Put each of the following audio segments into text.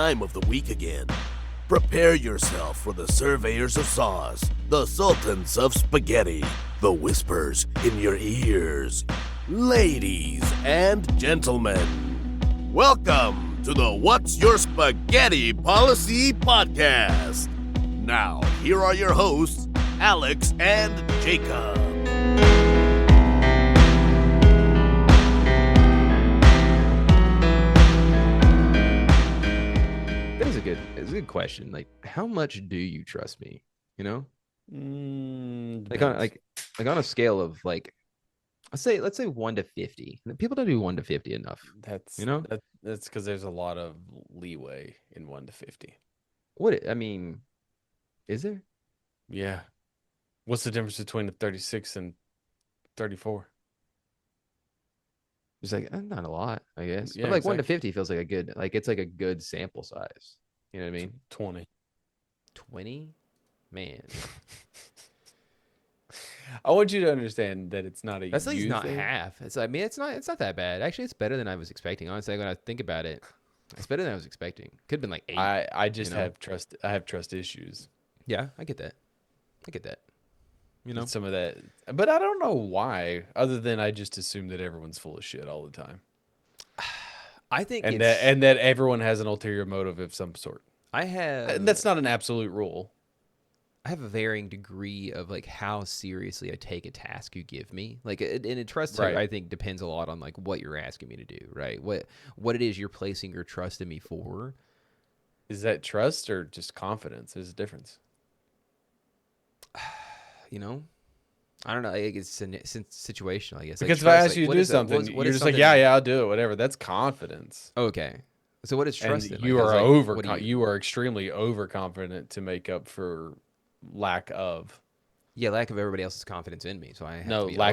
time of the week again. Prepare yourself for the surveyors of sauce, the sultans of spaghetti, the whispers in your ears. Ladies and gentlemen, welcome to the What's Your Spaghetti Policy podcast. Now, here are your hosts, Alex and Jakub. It's a good question. Like, how much do you trust me? You know, like on a scale of like, let's say 1 to 50. People don't do 1 to 50 enough. That's because there's a lot of leeway in 1 to 50. Is there? Yeah. What's the difference between a 36 and 34? It's like not a lot, I guess. Yeah, but like exactly. 1 to 50 feels like it's like a good sample size. You know what I mean? 20. 20? Man. I want you to understand that it's not a That's like not thing. half. It's not that bad. Actually, it's better than I was expecting. Honestly, when I think about it, it's better than I was expecting. Could have been like 8. I just have trust. I have trust issues. Yeah, I get that. You know, Some of that, but I don't know why. Other than I just assume that everyone's full of shit all the time. I think that everyone has an ulterior motive of some sort. And that's not an absolute rule. I have a varying degree of like how seriously I take a task you give me. Like, and a trust, Right. I think, depends a lot on like what you're asking me to do, right? What it is you're placing your trust in me for. Is that trust or just confidence? There's a difference. You know, I don't know. It's situational, I guess. Because like, if I trust, ask you like, to do is that- something, what you're is just like, something- yeah, I'll do it, whatever. That's confidence. Okay. So what is trust? And then? you Like, are you are extremely overconfident to make up for lack of. Yeah, lack of everybody else's confidence in me. So I have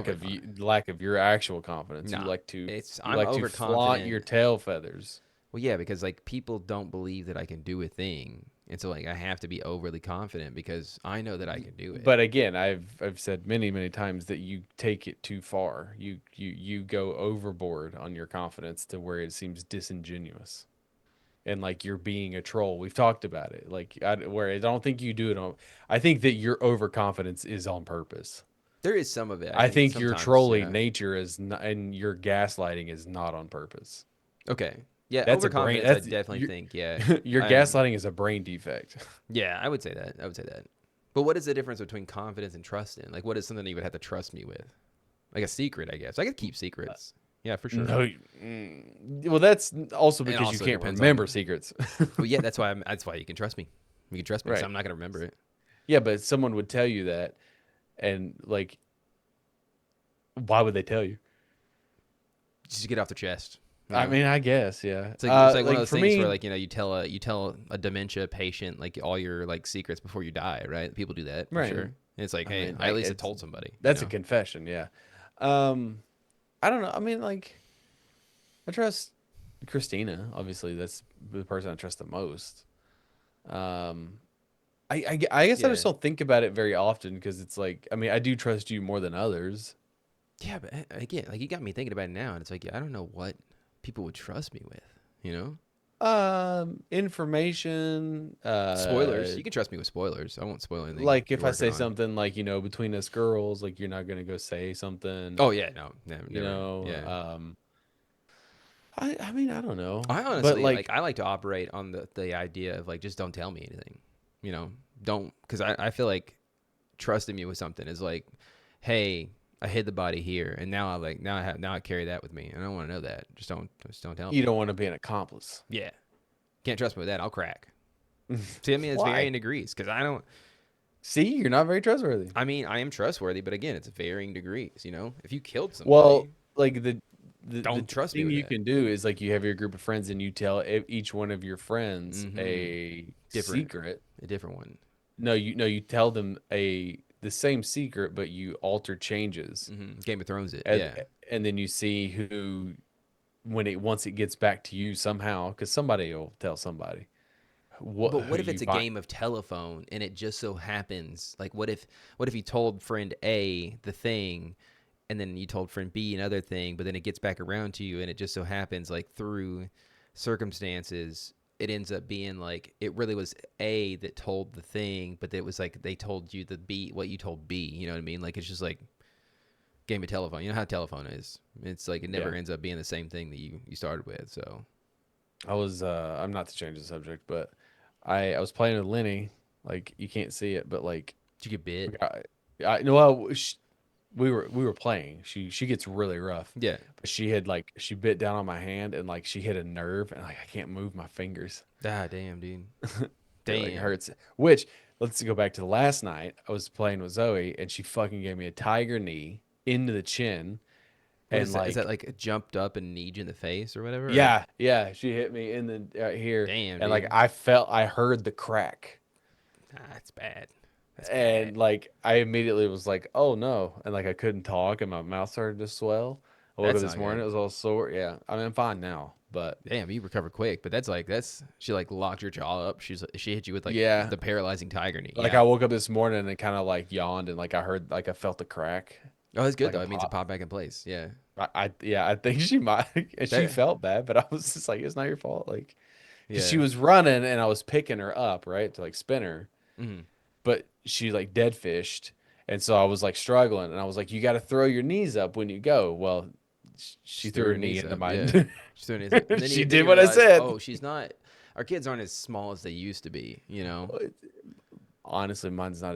to be lack of your actual confidence. No, you like to I'm flaunt overconfident. your tail feathers. Well, yeah, because like people don't believe that I can do a thing, and so like I have to be overly confident because I know that I can do it. But again, I've said many times that you take it too far. You go overboard on your confidence to where it seems disingenuous, and like you're being a troll. We've talked about it. Like where I don't think you do it on. I think that your overconfidence is on purpose. There is some of it. I think your sometimes, trolling nature is not, and your gaslighting is not on purpose. Okay. Yeah, That's overconfidence. I definitely think. Yeah, your gaslighting is a brain defect. Yeah, I would say that. But what is the difference between confidence and trust in? Like, what is something that you would have to trust me with? Like a secret, I guess. I could keep secrets. Yeah, for sure. No, well, that's also because you can't remember secrets. Well, yeah, that's why you can trust me. You can trust me, Right. so I'm not gonna remember it. Yeah, but someone would tell you that, and like, why would they tell you? Just to get off the chest. I mean, I guess, yeah. It's like one of those things where, like, you tell a dementia patient like all your like secrets before you die, right? People do that, for Right. sure. And it's like, hey, I at least have told somebody. That's a confession, yeah. I don't know. I mean, like, I trust Christina. Obviously, that's the person I trust the most. I guess I just don't think about it very often because it's like, I mean, I do trust you more than others. Yeah, but again, like, you got me thinking about it now, and it's like, I don't know what people would trust me with, you know? Information, spoilers. You can trust me with spoilers. I won't spoil anything. Like if I say something like, between us girls, like you're not gonna go say something. Oh yeah, no, never. Yeah. I mean, I don't know. I honestly, like I like to operate on the idea of like, just don't tell me anything, don't, because I feel like trusting me with something is like, hey, I hid the body here, and now I carry that with me, and I don't want to know that. Just don't tell me. You don't want to be an accomplice. Yeah, can't trust me with that. I'll crack. See, I mean, it's varying degrees because I don't. See, you're not very trustworthy. I mean, I am trustworthy, but again, it's varying degrees. If you killed somebody, well, like the trust me thing with you that. can do is like you have your group of friends and you tell each one of your friends a secret, a different one. No, you tell them the same secret, but you alter changes. Game of Thrones it, and then you see who, once it gets back to you somehow, because somebody will tell somebody. But what if it's a game of telephone and it just so happens, like, what if you told friend A the thing, and then you told friend B another thing, but then it gets back around to you, and it just so happens, like, through circumstances, it ends up being like it really was A that told the thing, but it was like they told you the B, what you told B. You know what I mean? Like it's just like game of telephone. You know how telephone is. It's like it never ends up being the same thing that you started with. So I was I'm not to change the subject, but I was playing with Lenny. Like you can't see it, but like did you get bit? I no, well, we were playing. She gets really rough. Yeah. But she had like she bit down on my hand and like she hit a nerve and like I can't move my fingers. Ah, damn, dude. It like Damn. hurts. Which let's go back to the last night. I was playing with Zoe and she fucking gave me a tiger knee into the chin. What And is that? Is that like jumped up and kneed you in the face or whatever? Or? yeah, she hit me in the right here. Damn, And like dude. I heard the crack. Ah, that's bad. That's bad. And like I immediately was like, "Oh no!" And like I couldn't talk, and my mouth started to swell. I woke up That's this not morning; good. it was all sore. Yeah, I mean, I'm fine now, but Damn, you recover quick. But that's she like locked your jaw up. She hit you with like yeah, the paralyzing tiger knee. like Yeah. I woke up this morning and kind of like yawned, and like I heard, like I felt the crack, Oh, that's good like though. a It means it pop. popped back in place. Yeah. Yeah, I think she might, and she That. felt bad, but I was just like, it's not your fault, like, because she Yeah. was running and I was picking her up, right, to like spin her, Mm-hmm. but she like dead fished. And so I was like struggling and I was like, you got to throw your knees up when you go. Well, she She threw threw her her knee knees into up. my, Yeah. She threw her knees up. And she then did you what I realize, said. oh, she's not. Our kids aren't as small as they used to be. You know. Honestly, mine is not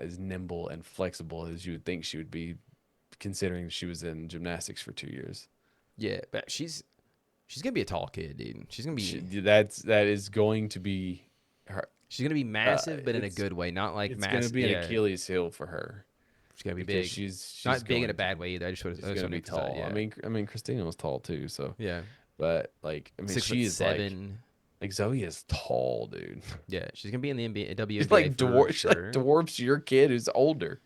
as nimble and flexible as you would think she would be, considering she was in gymnastics for 2 years. Yeah, but she's gonna be a tall kid, dude. That is going to be her. She's gonna be massive, but in a It's good way, not like it's going to massive. be an Yeah, Achilles heel for her she's gonna be because big. she's Not big in a going to bad way either. I just want she's to going to be emphasize. tall. Yeah, I mean Christina was tall too, so yeah. but like I mean Six she foot is seven. like Zoe is tall, dude. Yeah, she's gonna be in the NBA, She's WNBA like for she like sure. dwarfs your kid who's older.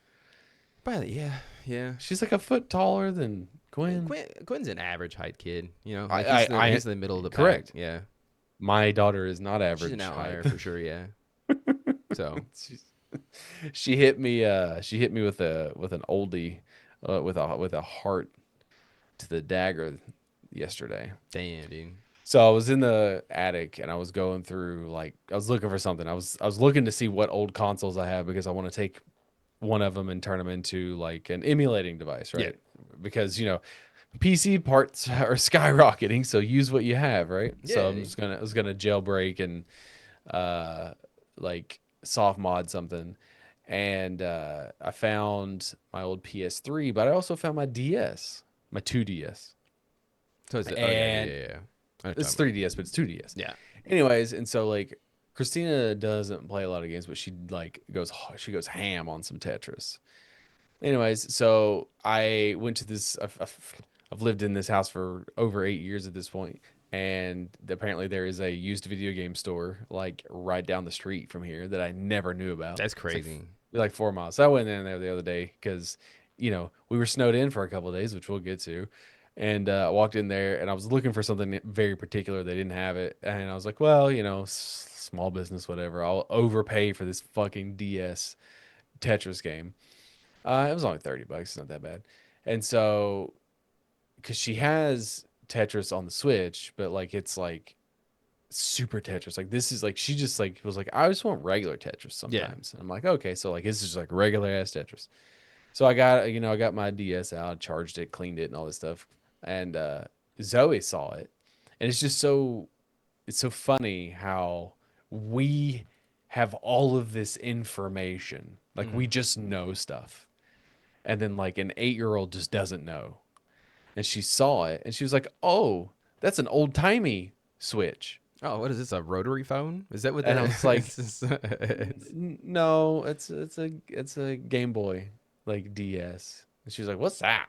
But yeah, yeah. She's like a foot taller than Gwen. Quinn's an average height kid. You know, I like I he's the middle of the pack. correct. Yeah, My daughter is not she's an average outlier height. for sure. Yeah. So She's- she hit me. She hit me with an oldie, with a heart to the dagger yesterday. damn, dude. So I was in the attic and I was going through like I was looking for something. I was looking to see what old consoles I have because I want to take one of them and turn them into like an emulating device, Yeah. right? Because PC parts are skyrocketing, so use what you have, right? So Yeah. I was gonna jailbreak and like soft mod something, and I found my old PS3, but I also found my DS, my 2DS, So it's oh yeah, yeah, and yeah, yeah. I know what it's you're talking 3DS, but it's 2DS. about. Anyways, and so like Christina doesn't play a lot of games, but she goes ham on some Tetris. Anyways, so I went to this. I've lived in this house for over 8 years at this point, and apparently there is a used video game store like right down the street from here that I never knew about. That's It's like crazy. like 4 miles. So I went in there the other day because we were snowed in for a couple of days, which we'll get to. And I walked in there and I was looking for something very particular. They didn't have it, and I was like, well, small business, whatever. I'll overpay for this fucking DS Tetris game. It was only $30. It's not that bad. And so, because she has Tetris on the Switch, but like it's like super Tetris. Like this is like she just like was like, I just want regular Tetris Yeah. sometimes. And I'm like, okay, so like this is just like regular ass Tetris. So I got my DS out, charged it, cleaned it, and all this stuff. And Zoe saw it, and it's so funny how we have all of this information, like we Mhm. just know stuff, and then like an 8-year-old just doesn't know, and she saw it, and she was like, "Oh, that's an old timey Switch," Oh, what is this? A rotary phone? Is that what and that I was like, is? No, it's a Game Boy like DS. And she was like, "What's that?"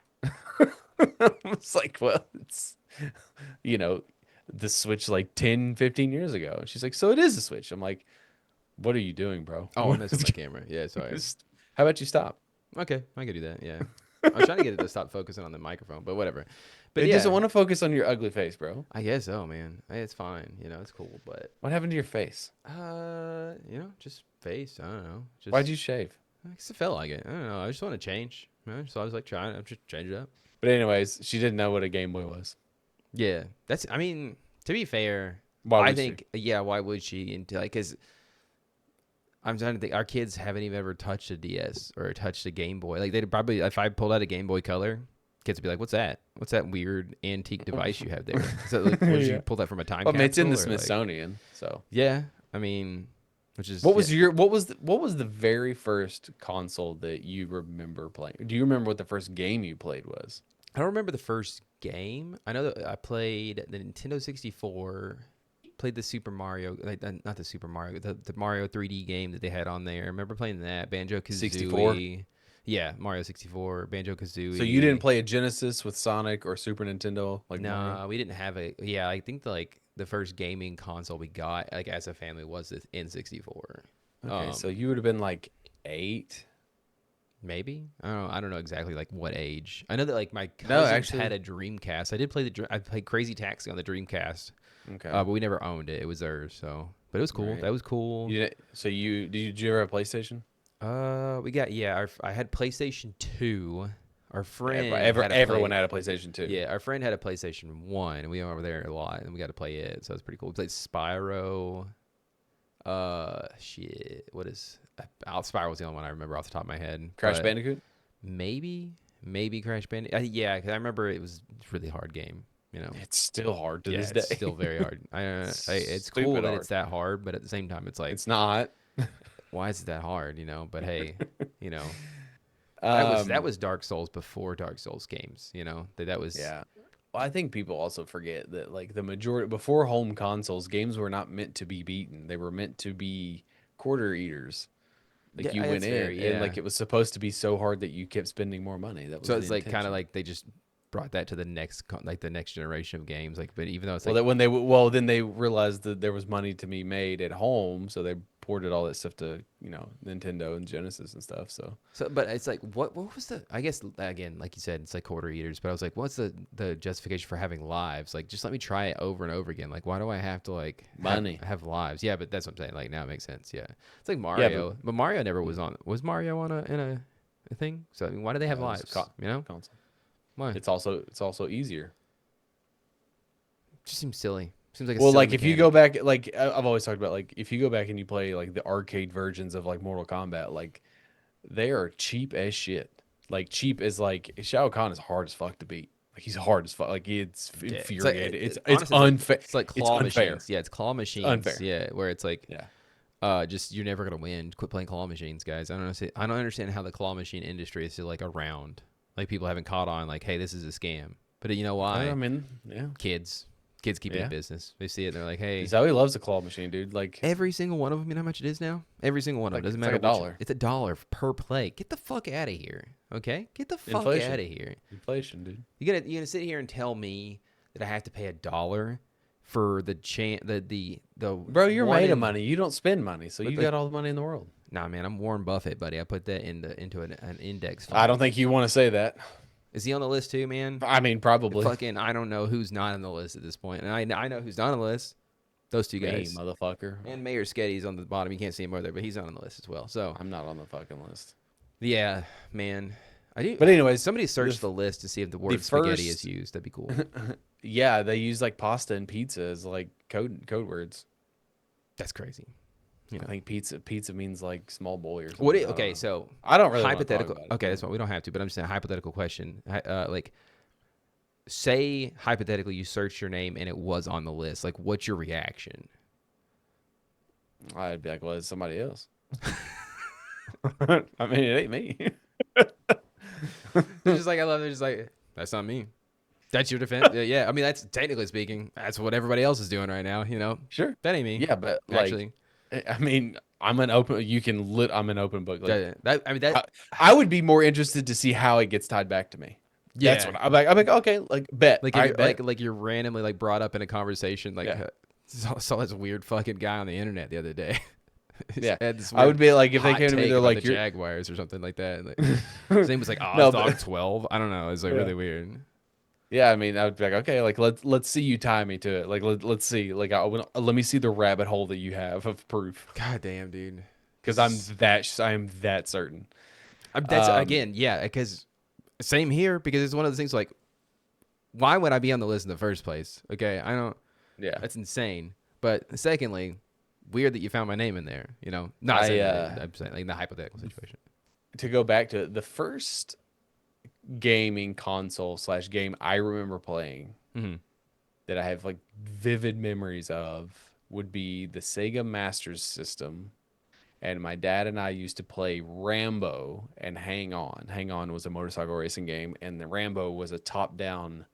I was like, "Well, it's you know the Switch like 10, 15 years ago." And she's like, "So it is a Switch." I'm like, "What are you doing, bro? Oh, I messed with my camera. Yeah, sorry. How about you stop?" Okay, I could do that. Yeah, I was trying to get it to stop focusing on the microphone, but whatever. But It yeah, doesn't want to focus on your ugly face, bro. I guess so, man. It's fine. It's cool, but What happened to your face? just face. I don't know. Just Why'd you shave? I guess I felt like it. I don't know. I just want to change. So I was like trying to just change it up. But anyways, she didn't know what a Game Boy was. Yeah, that's. I mean, to be fair, Why I would think, yeah, why would she? And like, because I'm trying to think, our kids haven't even ever touched a DS or touched a Game Boy. Like, they'd probably, if I pulled out a Game Boy Color, kids would be like, "What's that? What's that weird antique device you have there? Is that like, what did you Yeah. pull that from a time Well, I mean, it's in capsule?" the Or like, Smithsonian, so. yeah, I mean, which is What was the very first console that you remember playing? Do you remember what the first game you played was? I don't remember the first game. I know that I played the Nintendo 64. Played the Super Mario, like not the Super Mario, the Mario 3D game that they had on there. I remember playing that Banjo Kazooie. 64? Yeah, Mario 64, Banjo Kazooie. So you didn't play a Genesis with Sonic or Super Nintendo like No, Mario? we didn't have a. Yeah, I think the first gaming console we got like as a family was the N64. Okay, so you would have been like 8. Maybe I don't know exactly like what age. I know that like my cousins actually- had a Dreamcast. I did play I played Crazy Taxi on the Dreamcast. Okay. But we never owned it. It was theirs. So, but it was cool. Right. That was cool. So did you ever have a PlayStation? We got I had PlayStation 2. Our friend Everyone had a PlayStation 2. Yeah, our friend had a PlayStation 1 and we went over there a lot and we got to play it. So it was pretty cool. We played Spyro. Shit. What is Spyro was the only one I remember off the top of my head. Crash But Bandicoot? Maybe Crash Bandicoot. Yeah, cuz I remember it was a really hard game, you know. It's still hard to Yeah, this it's day. still very hard. It's Stupid cool that hard. it's that hard, but at the same time it's like It's not. why is it that hard, you know? But hey, you know, Um, that was Dark Souls before Dark Souls games, you know. That was Yeah. Well, I think people also forget that like the majority before home consoles, games were not meant to be beaten. They were meant to be quarter eaters. Like Yeah, you went that's in fair, and yeah. like it was supposed to be so hard that you kept spending more money. That was so the it's like kind intention. of like they just brought that to the next generation of games. Like, but even though it's Well, like that when then they realized that there was money to be made at home, so they ported all that stuff to Nintendo and Genesis and stuff. So but it's like what was the? I guess again, like you said, it's like quarter eaters. But I was like, what's the justification for having lives? Like, just let me try it over and over again. Like, why do I have to like Money. have lives? Yeah, but that's what I'm saying. Like now it makes sense. Yeah, it's like Mario, but Mario never was on. Was Mario on a thing? So I mean, why do they have it was lives? You know, console. why? It's also easier. Just seems silly. Seems like a Well, silly like if you mechanic. go back, like I've always talked about, like if you go back and you play like the arcade versions of like Mortal Kombat, like they are cheap as shit. Like cheap as like Shao Kahn is hard as fuck to beat. Like he's hard as fuck. Like it's Yeah, infuriating. It's honestly, unfair. It's like claw unfair. machines. Yeah, it's claw machines. unfair. Yeah, where it's like, Yeah. just you're never gonna win. Quit playing claw machines, guys. I don't understand how the claw machine industry is still like around. Like people haven't caught on. Like, hey, this is a scam. But you know why? I mean, yeah. Kids keep it in business. They see it. And they're like, hey. Zoe loves the claw machine, dude. Like Every single one of them, you know how much it is now? Every single one of them. Doesn't it's matter. like $1. It's $1 per play. Get the fuck out of here. Okay? Get the fuck Inflation. out of here. inflation, dude. You're gonna sit here and tell me that I have to pay $1 for the Bro, you're one made of in- money. You don't spend money, so But you like- got all the money in the world. Nah, man, I'm Warren Buffett, buddy. I put that into an index fund. I don't think you want to say that. Is he on the list too, man? I mean, probably. Fucking, I don't know who's not on the list at this point, and I know who's not on the list. Those two Me, guys. motherfucker. And Mayor Sketty's on the bottom. You can't see him over there, but he's not on the list as well. So I'm not on the fucking list. yeah, man. I do. But anyways, somebody search the list to see if the word the spaghetti first- is used. That'd be cool. Yeah, they use like pasta and pizza as like code words. That's crazy. I think pizza means like small boy or something. What? I don't Okay, know. so I don't really wanna talk hypothetical. about it. Okay, that's what we don't have to. But I'm just saying hypothetical question. Like, say hypothetically you searched your name and it was on the list. Like, what's your reaction? I'd be like, well, it's somebody else. I mean, it ain't me. They're just like, I love. They're just like, that's not me. That's your defense. Yeah, I mean, that's technically speaking, that's what everybody else is doing right now. You know, Sure. that ain't me. Yeah, but like, actually, I mean, I'm an open book. Like, I mean that. I would be more interested to see how it gets tied back to me. Yeah. That's what I'm like, okay, like bet. Like, I if, bet. like you're randomly like brought up in a conversation. Like, Yeah. saw this weird fucking guy on the internet the other day. Yeah. Had this I would be like, if they hot came to me, take they're about like, the you're, Jaguars or something like that. Like, his name was like No, Ozdog but- 12. I don't know. It's like Yeah. really weird. yeah, I mean, I would be like, okay, like let's see you tie me to it. Like let's see, like let me see the rabbit hole that you have of proof, God damn, dude. because I'm that certain. That's Um, again, yeah. Because same here. Because it's one of the things like, why would I be on the list in the first place? Okay, I don't. Yeah, That's insane. But secondly, weird that you found my name in there. You know, not saying that, I'm saying like in the hypothetical situation. To go back to the first gaming console / game I remember playing that I have like vivid memories of would be the Sega Master System. And my dad and I used to play Rambo and Hang On. Hang On was a motorcycle racing game, and the Rambo was a top-down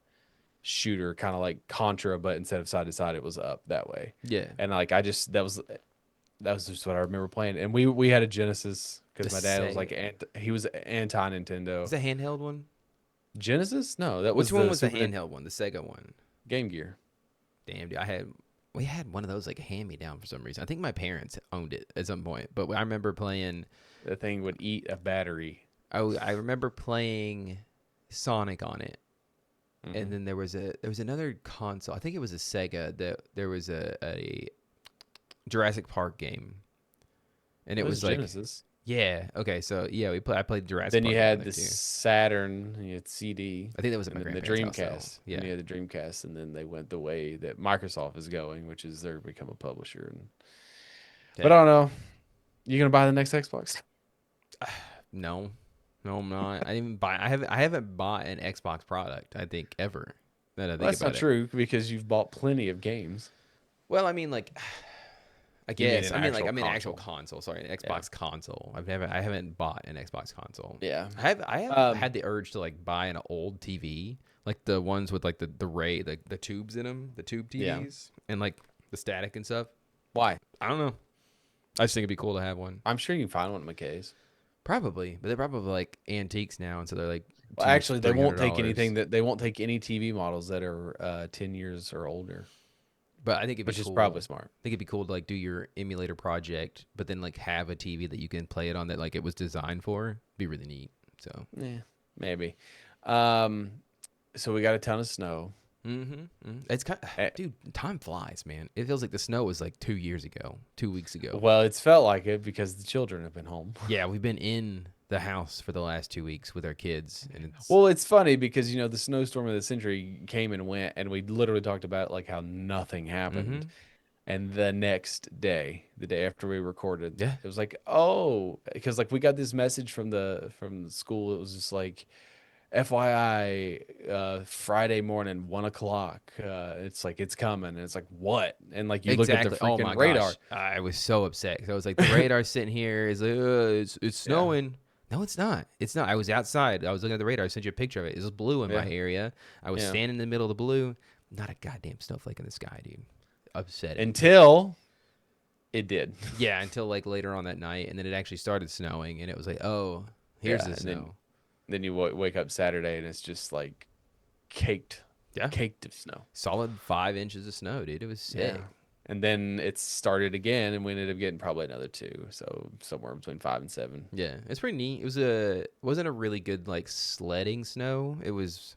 shooter, kind of like Contra, but instead of side to side, it was up that way. Yeah. And like that was just what I remember playing. And we had a Genesis because my dad was like he was anti Nintendo. Was the handheld one? Genesis? No, that was Which one was the Super handheld one? The Sega one. Game Gear. Damn, dude, we had one of those like hand me down for some reason. I think my parents owned it at some point, but I remember playing. The thing would eat a battery. I remember playing Sonic on it, and then there was another console. I think it was a Sega that there was a Jurassic Park game, and it was like Genesis. Yeah. Okay. So yeah, I played Jurassic. Then Park you had the too. Saturn, you had CD. I think that was at my and then the grandparents' house, Dreamcast. though. Yeah. And you had the Dreamcast, and then they went the way that Microsoft is going, which is they're become a publisher. But I don't know. You gonna buy the next Xbox? No, I'm not. I didn't even buy. I haven't bought an Xbox product. I think ever. That's not true because you've bought plenty of games. Well, I mean, like, I You mean guess an I mean actual actual console. Sorry, an Xbox console. I haven't bought an Xbox console. Yeah. I have had the urge to like buy an old TV, like the ones with like the tubes in them, the tube TVs, and like the static and stuff. Why? I don't know. I just think it'd be cool to have one. I'm sure you can find one at McKay's. Probably, but they're probably like antiques now, and so they're like. Well, actually, they won't take $300. they won't take any TV models that are 10 years or older. But I think it'd be Which is cool. probably smart. I think it'd be cool to like do your emulator project, but then like have a TV that you can play it on that like it was designed for. Be really neat. So Yeah, maybe. So we got a ton of snow. It's kind of, dude, time flies, man. It feels like the snow was like 2 years ago, 2 weeks ago. Well, it's felt like it because the children have been home. Yeah, we've been in the house for the last 2 weeks with our kids, and it's funny because the snowstorm of the century came and went, and we literally talked about like how nothing happened. And the next day, the day after we recorded, it was like, oh, because like we got this message from the school. It was just like, FYI, Friday morning, 1:00. It's like it's coming, and it's like what? And like you look at the freaking radar. Gosh. I was so upset because I was like, the radar sitting here is like, it's snowing. No, it's not. It's not. I was outside. I was looking at the radar. I sent you a picture of it. It was blue in my area. I was standing in the middle of the blue. Not a goddamn snowflake in the sky, dude. Upsetting. Until it did. Yeah, until like later on that night, and then it actually started snowing, and it was like, oh, here's the snow. Then you wake up Saturday, and it's just like caked of snow. Solid 5 inches of snow, dude. It was sick. Yeah. And then it started again, and we ended up getting probably another 2, so somewhere between 5 and 7. Yeah, it's pretty neat. Wasn't a really good like sledding snow. It was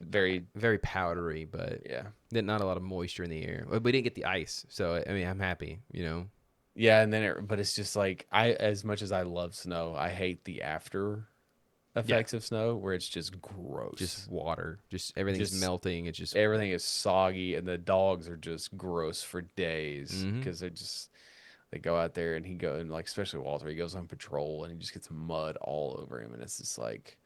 very powdery, but not a lot of moisture in the air. We didn't get the ice, so I mean, I'm happy, Yeah, and then but it's just like as much as I love snow, I hate the after effects of snow where it's just gross, just water, just everything's melting. It's just everything is soggy, and the dogs are just gross for days because they go out there, and like especially Walter, he goes on patrol and he just gets mud all over him, and it's just like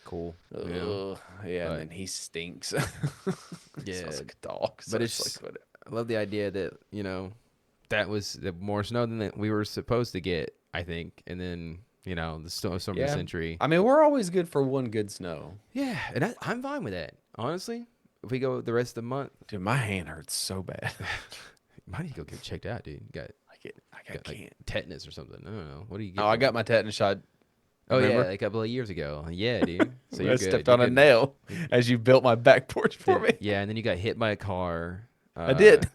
cool. And then he stinks. Sounds like a dog. So but it's like, I love the idea that that was more snow than we were supposed to get, I think, and then. The storm of the century. I mean, we're always good for one good snow. Yeah, and I'm fine with that. Honestly, if we go the rest of the month, dude, my hand hurts so bad. Might need to go get checked out, dude. You got like tetanus or something. I don't know. What do you get? Oh, I got my tetanus shot. Remember? Yeah, a couple of years ago. Yeah, dude. So you're I stepped on a nail as you built my back porch for me. Yeah, and then you got hit by a car. I did.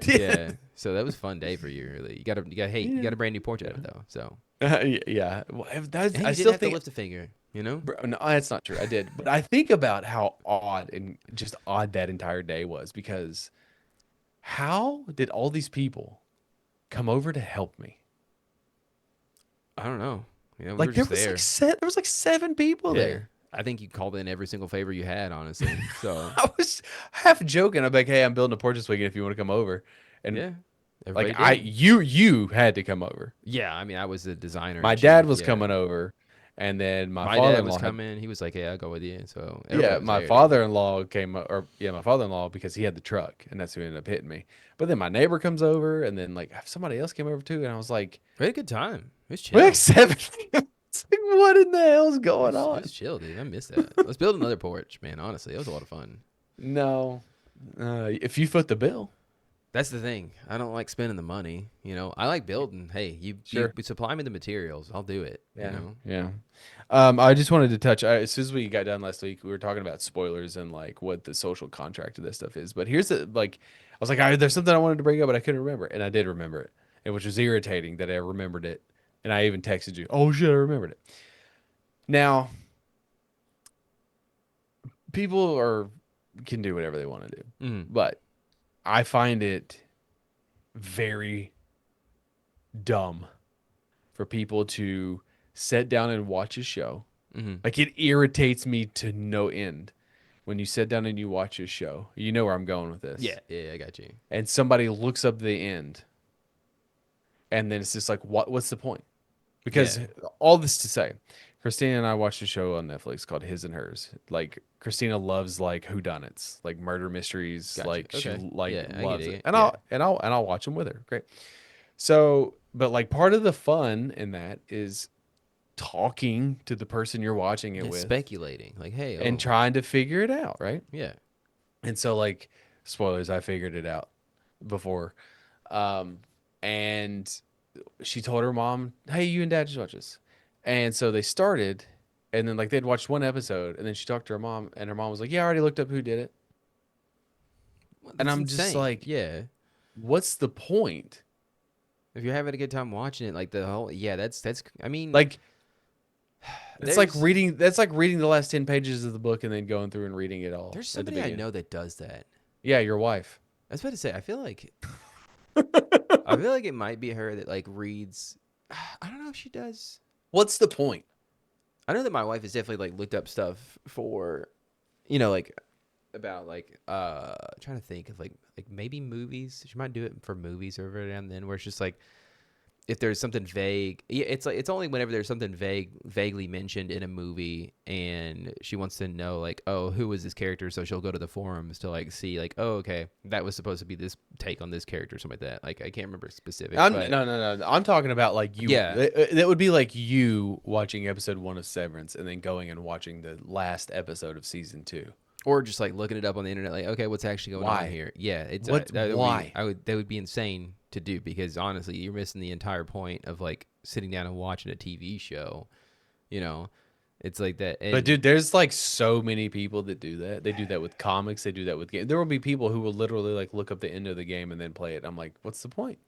Yeah. So that was a fun day for you. Really, you got a brand new porch out of it though. So. Yeah. Well, I still have to lift a finger. Bro, no, that's not true. I did, but I think about how odd that entire day was because how did all these people come over to help me? I don't know. We like were there just there was like 7 people there. I think you called in every single favor you had, honestly. So I was half joking. I'm like, hey, I'm building a porch this weekend if you want to come over. And Yeah. like Everybody did. you had to come over. Yeah, I mean, I was the designer My in dad chief. was Yeah. coming over, and then my My dad was father-in-law had. coming. He was like, "Yeah, I'll go with you." So Yeah, everybody was my there, dude. father-in-law came, or yeah, my father-in-law because he had the truck, and that's who ended up hitting me. But then my neighbor comes over, and then like somebody else came over too, and I was like, We had a good time. It was we're like chill. 70. It's like, what in the hell's going It was on? chill, dude. I miss that. Let's build another porch, man. Honestly, it was a lot of fun. No, if you foot the bill, That's the thing. I don't like spending the money. I like building. Hey, you sure. supply me the materials. I'll do it. Yeah, yeah. I just wanted to touch. As soon as we got done last week, we were talking about spoilers and like what the social contract of this stuff is. But here's the like, I was like, there's something I wanted to bring up, but I couldn't remember, and I did remember it, and which was irritating that I remembered it, and I even texted you. Oh shit, I remembered it. Now, people can do whatever they want to do, Mm-hmm. but I find it very dumb for people to sit down and watch a show. Mm-hmm. Like it irritates me to no end when you sit down and you watch a show. You know where I'm going with this. Yeah, yeah, I got you. And somebody looks up the end, and then it's just like, what's the point? Because Yeah. all this to say, Christina and I watched a show on Netflix called His and Hers. Like Christina loves like whodunits, like murder mysteries. Gotcha. Like she Okay. like Yeah, I loves get it, it. and Yeah. I'll watch them with her. Great. So, but like part of the fun in that is talking to the person you're watching it Yeah, with speculating. Like, hey, and oh, trying to figure it out, right? yeah. And so like spoilers, I figured it out before. Um and she told her mom, "Hey, you and dad just watch this." And so they started, and then like they'd watched one episode, and then she talked to her mom, and her mom was like, "Yeah, I already looked up who did it." Well, And that's I'm just insane. like, Yeah. "What's the point?" If you're having a good time watching it, like the whole, yeah, that's. I mean, Like there's that's like reading the last 10 pages of the book and then going through and reading it all there's at the somebody I beginning. know that does that. Yeah, your wife. I was about to say, I feel like it might be her that like reads. I don't know if she does. What's the point? I know that my wife has definitely like looked up stuff for, like about like trying to think of like maybe movies. She might do it for movies every now and then, where it's just like if there's something vague. Yeah, it's like it's only whenever there's something vaguely mentioned in a movie, and she wants to know like, oh, who was this character? So she'll go to the forums to like see like, oh, okay, that was supposed to be this take on this character, something like that. Like I can't remember specifics, but No. I'm talking about like you. yeah. That would be like you watching episode 1 of Severance and then going and watching the last episode of season 2. Or just like looking it up on the internet, like, okay, what's actually going on Why? here? Yeah, it's Why? that would be insane to do, because honestly, you're missing the entire point of like sitting down and watching a TV show. It's like that. But And dude, there's like so many people that do that. They do that with comics. They do that with games. There will be people who will literally like look up the end of the game and then play it. I'm like, what's the point?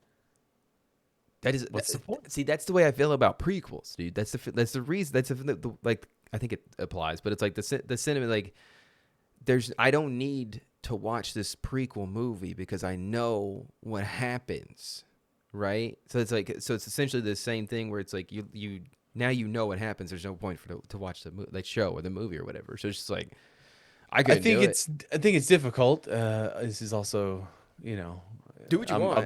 What's the point? See, that's the way I feel about prequels, dude. That's the reason. Like I think it applies, but it's like the cinema. Like I don't need to watch this prequel movie because I know what happens, right? So it's essentially the same thing where it's like you now you know what happens. There's no point to watch the show or the movie or whatever. So it's just like I couldn't do it. I think it's difficult. This is also, Do what you want.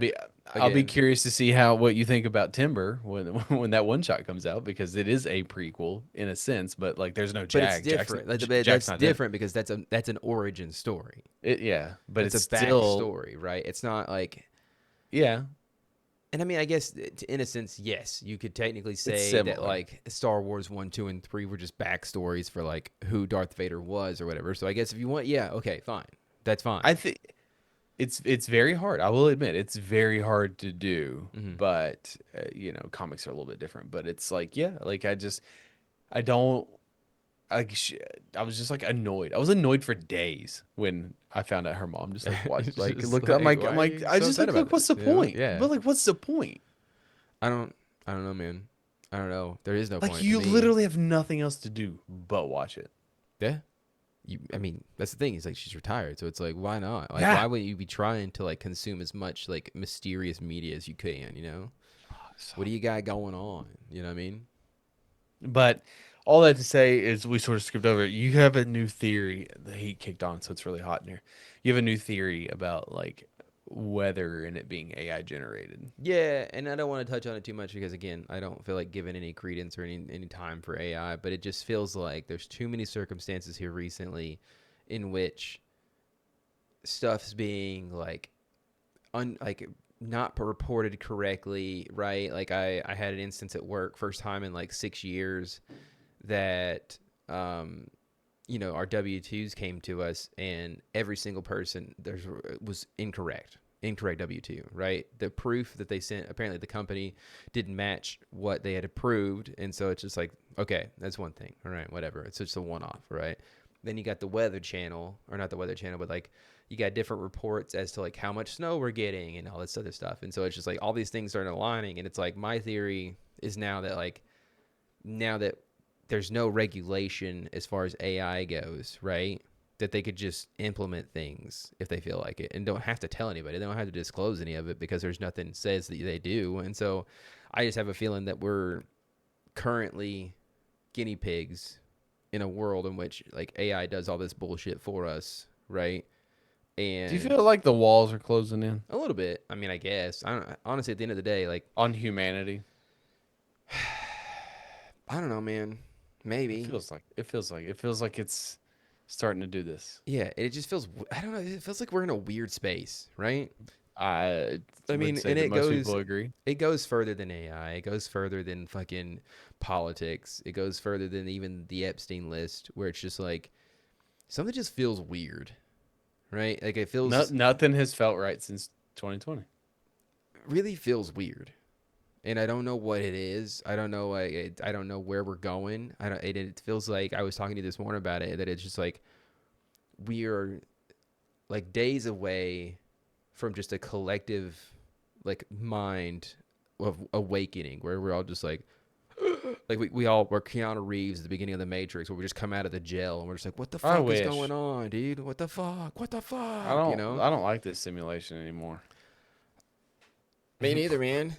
I'll be Again. curious to see what you think about Timber when when that one shot comes out, because it is a prequel in a sense, but like there's no But Jag. it's different. Jack's That's not in it. different because that's an origin story. Yeah, but It's it's a still backstory, right? It's not like. yeah. And I mean, I guess in a sense, yes, you could technically say similar. that like Star Wars 1, 2, and 3 were just backstories for like who Darth Vader was or whatever. So I guess if you want, yeah, okay, fine, that's fine. I think it's very hard. I will admit it's very hard to do, Mhm. but comics are a little bit different. But it's like like I don't like I was just like annoyed. I was annoyed for days when I found out her mom just like watched like Just looked up. like, I'm why are like you I so just upset like about look, what's this? the point? Yeah. But like what's the point? I don't know, man. I don't know. There is no Like point. you to me. literally have nothing else to do but watch it. Yeah. I mean, that's the thing. Is like she's retired, so it's like, why not? Like, Yeah. why wouldn't you be trying to like consume as much like mysterious media as you can? What do you got going on? You know what I mean? But all that to say is we sort of skipped over it. You have a new theory. The heat kicked on, so it's really hot in here. You have a new theory about like weather in it being AI generated. Yeah, and I don't want to touch on it too much because again, I don't feel like giving any credence or any time for AI, but it just feels like there's too many circumstances here recently in which stuff's being like like not reported correctly, right? Like I had an instance at work, first time in like 6 years, that our W-2s came to us and every single person was incorrect W-2, right? The proof that they sent, apparently the company didn't match what they had approved, and so it's just like, okay, that's one thing, all right, whatever, it's just a one-off, right? Then you got the Weather Channel, or not the Weather Channel, but like you got different reports as to like how much snow we're getting and all this other stuff, and so it's just like all these things start aligning, and it's like my theory is now that there's no regulation as far as AI goes, right? That they could just implement things if they feel like it and don't have to tell anybody. They don't have to disclose any of it because there's nothing says that they do. And so I just have a feeling that we're currently guinea pigs in a world in which like AI does all this bullshit for us, right? And Do you feel like the walls are closing in a little bit. I mean, I guess. Honestly, at the end of the day, like, on humanity? I don't know, man. Maybe. It feels like it's starting to do this. Yeah, it just feels. I don't know. It feels like we're in a weird space, right? I mean, would say and that it most goes. people agree. It goes further than AI. It goes further than fucking politics. It goes further than even the Epstein list, where it's just like something just feels weird, right? Like it feels Nothing has felt right since 2020. really feels weird, and I don't know what it is. I don't know. I don't know where we're going. I don't. It feels like I was talking to you this morning about it. That it's just like we are like days away from just a collective like mind of awakening, where we're all just like we're Keanu Reeves at the beginning of the Matrix, where we just come out of the jail and we're just like, what the fuck is going on, dude? What the fuck? I don't like this simulation anymore. Me neither, man.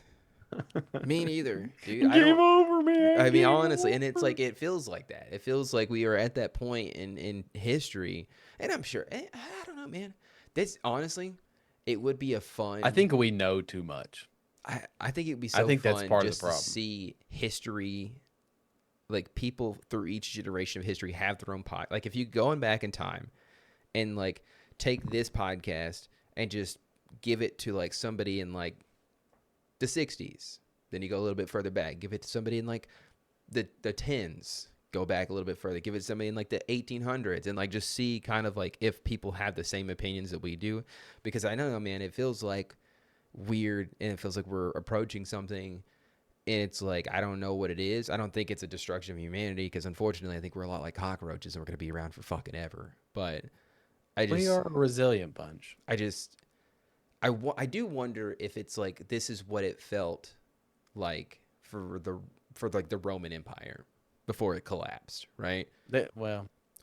Me neither, dude. Game over, man. I mean, honestly, and it's like it feels like that. It feels like we are at that point in history, and I'm sure. I don't know, man. This honestly, it would be a fun. I think we know too much. I think it'd be so fun that's part just of the problem. to see history, like people through each generation of history have their own pod. Like if you going back in time, and like take this podcast and just give it to like somebody in like the 60s, then you go a little bit further back, give it to somebody in like the 10s, go back a little bit further, give it to somebody in like the 1800s, and like just see kind of like if people have the same opinions that we do. Because I know, man, it feels like weird, and it feels like we're approaching something, and it's like I don't know what it is. I don't think it's a destruction of humanity, because unfortunately I think we're a lot like cockroaches and we're going to be around for fucking ever. But We are a resilient bunch. I do wonder if it's like this is what it felt like for like the Roman Empire before it collapsed, right?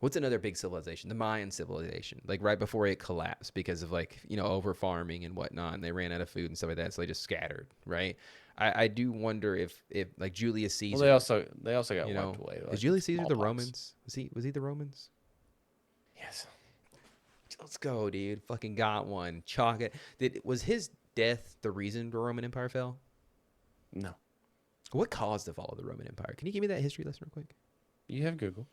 What's another big civilization? The Mayan civilization, like right before it collapsed because of like, over farming and whatnot, and they ran out of food and stuff like that, so they just scattered, right? I do wonder if like Julius Caesar. Well, they also got wiped away. Is Julius Caesar the Romans? Was he the Romans? Yes. Let's go, dude. Fucking got one. Chalk it. Was his death the reason the Roman Empire fell? No. What caused the fall of the Roman Empire? Can you give me that history lesson real quick? You have Google.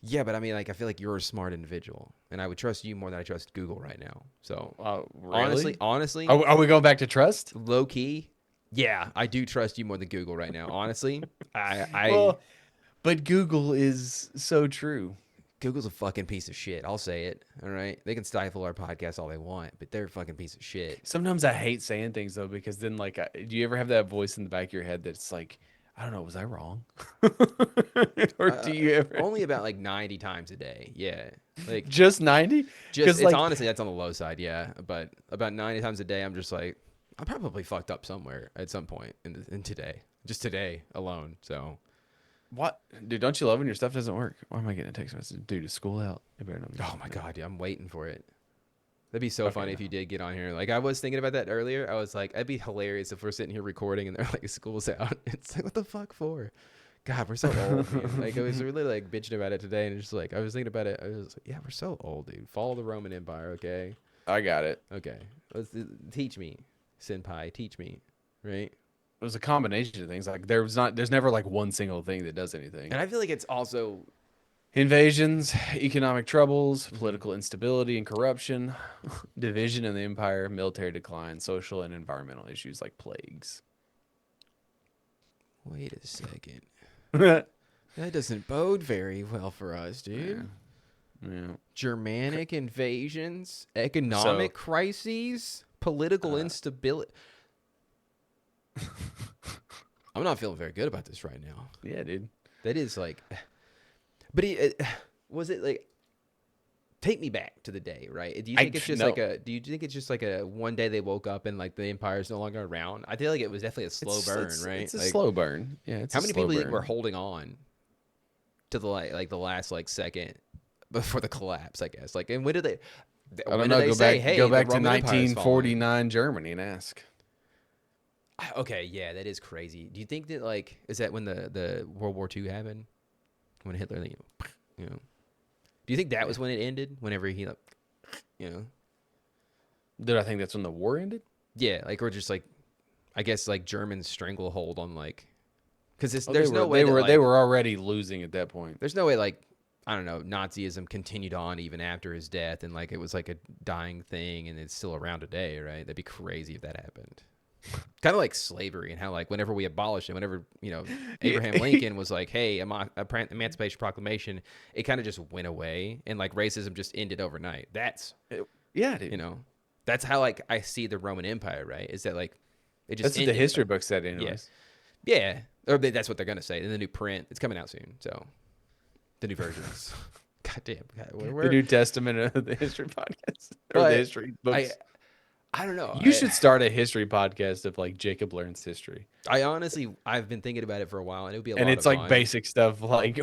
Yeah, but I mean, like, I feel like you're a smart individual, and I would trust you more than I trust Google right now. So, really? honestly, are we going back to trust? Low key, yeah, I do trust you more than Google right now. Honestly, but Google is so true. Google's a fucking piece of shit. I'll say it. All right, they can stifle our podcast all they want, but they're a fucking piece of shit. Sometimes I hate saying things though, because then like, do you ever have that voice in the back of your head that's like, I don't know, was I wrong? Or do you ever? Only about like 90 times a day. Yeah, like just 90. Just it's honestly that's on the low side. Yeah, but about 90 times a day, I'm just like, I probably fucked up somewhere at some point in today, just today alone. So. What? Dude, don't you love when your stuff doesn't work? Why am I getting a text message? Dude, is school out? Oh my God, dude, I'm waiting for it. That'd be so funny if you did get on here. Like, I was thinking about that earlier. I was like, it'd be hilarious if we're sitting here recording and they're like, school's out. It's like, what the fuck for? God, we're so old, man. Like, I was really like bitching about it today, and it's just like, I was thinking about it. I was like, yeah, we're so old, dude. Follow the Roman Empire, okay? I got it. Okay. Teach me, senpai. Teach me. Right. It was a combination of things. Like there's never like one single thing that does anything. And I feel like it's also Invasions, economic troubles, political instability and corruption, division in the empire, military decline, social and environmental issues like plagues. Wait a second. Yeah. That doesn't bode very well for us, dude. Germanic invasions, economic crises, political instability. I'm not feeling very good about this right now. Yeah, dude. That is like, but was it like? Take me back to the day, right? Do you think it's just no. like a? Do you think it's just like a one day they woke up and like the empire's no longer around? I feel like it was definitely a slow burn, right? It's a like, slow burn. Yeah. It's how a many slow people do you think burn. were holding on to the like the last like second before the collapse? I guess. Like, and when did they? I when don't know. did they Go say, back. hey, Go the back to Roman Empire's fallen? 1949 Germany and ask. Okay, yeah, that is crazy. Do you think that like is that when the World War II happened? When Hitler, you know, do you think that was when it ended? Whenever he, like, you know, Did I think that's when the war ended? yeah, like or just like, I guess like German stranglehold on like, because Oh, there's no way they were already losing at that point. there's no way like I don't know Nazism continued on even after his death and like it was like a dying thing and it's still around today, right? That'd be crazy if that happened. Kind of like slavery and how like whenever we abolished it, whenever Abraham Lincoln was like, hey, Emancipation Proclamation, it kind of just went away and like racism just ended overnight. Yeah, dude. That's how like I see the Roman Empire, right? Is that like it just That's what the ended. history book said, anyways. Yeah, or that's what they're gonna say in the new print. It's coming out soon, so the new versions. God damn, The New Testament of the history podcast or But the history books. I don't know. You should start a history podcast of like Jacob learns history, I honestly, I've been thinking about it for a while, and it would be a lot and of it's like fun. basic stuff like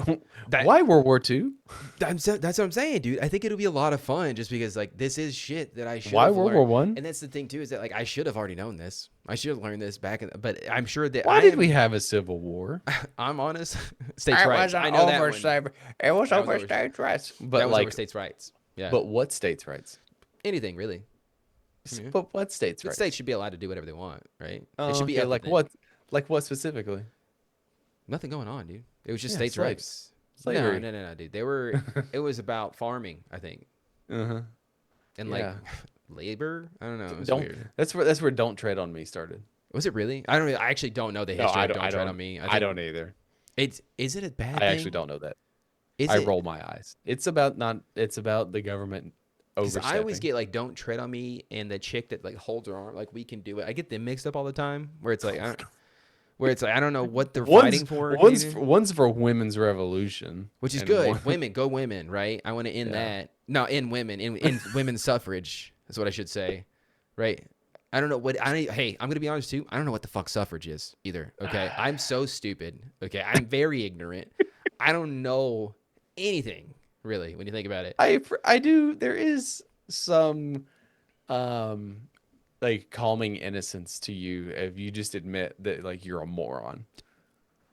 That- why World War II? That's what I'm saying, dude. I think it'll be a lot of fun just because like this is shit that I should. Why have World learned. War I? And that's the thing too is that like I should have already known this. I should have learned this back in. But I'm sure that Why did we have a civil war? I'm honest. States' rights. I know that one. It was That was over over- states' rights. That But was like, over states' rights. Yeah. but what states' rights? Anything really. Yeah. But what states' The rights? states should be allowed to do whatever they want, right? Oh, It should be okay, like everything. what? Like what specifically? Nothing going on, dude. It was just Yeah, states' slaves. rights. Slavery. No, dude. They were. It was about farming, I think, Uh-huh. and Yeah. like labor. I don't know. It was Don't. weird. That's where "Don't Tread on Me" started. Was it really? I don't. I actually don't know the history. I of don't. Don't Tread on Me. I don't either. Is it a bad I thing? actually don't know that. Is I it? roll my eyes. It's about the government 'Cause overstepping. I always get like "Don't Tread on Me" and the chick that like holds her arm, like "We Can Do It." I get them mixed up all the time. Where it's like, I don't know what they're fighting for. One's for women's revolution, Which is and good. Women, go women, right? I want to end that. No, in women, in women's suffrage. That's what I should say, right? I don't know what hey, I'm gonna be honest too. I don't know what the fuck suffrage is either. Okay, I'm so stupid. Okay, I'm very ignorant. I don't know anything really when you think about it. I do. There is some like calming innocence to you if you just admit that like you're a moron.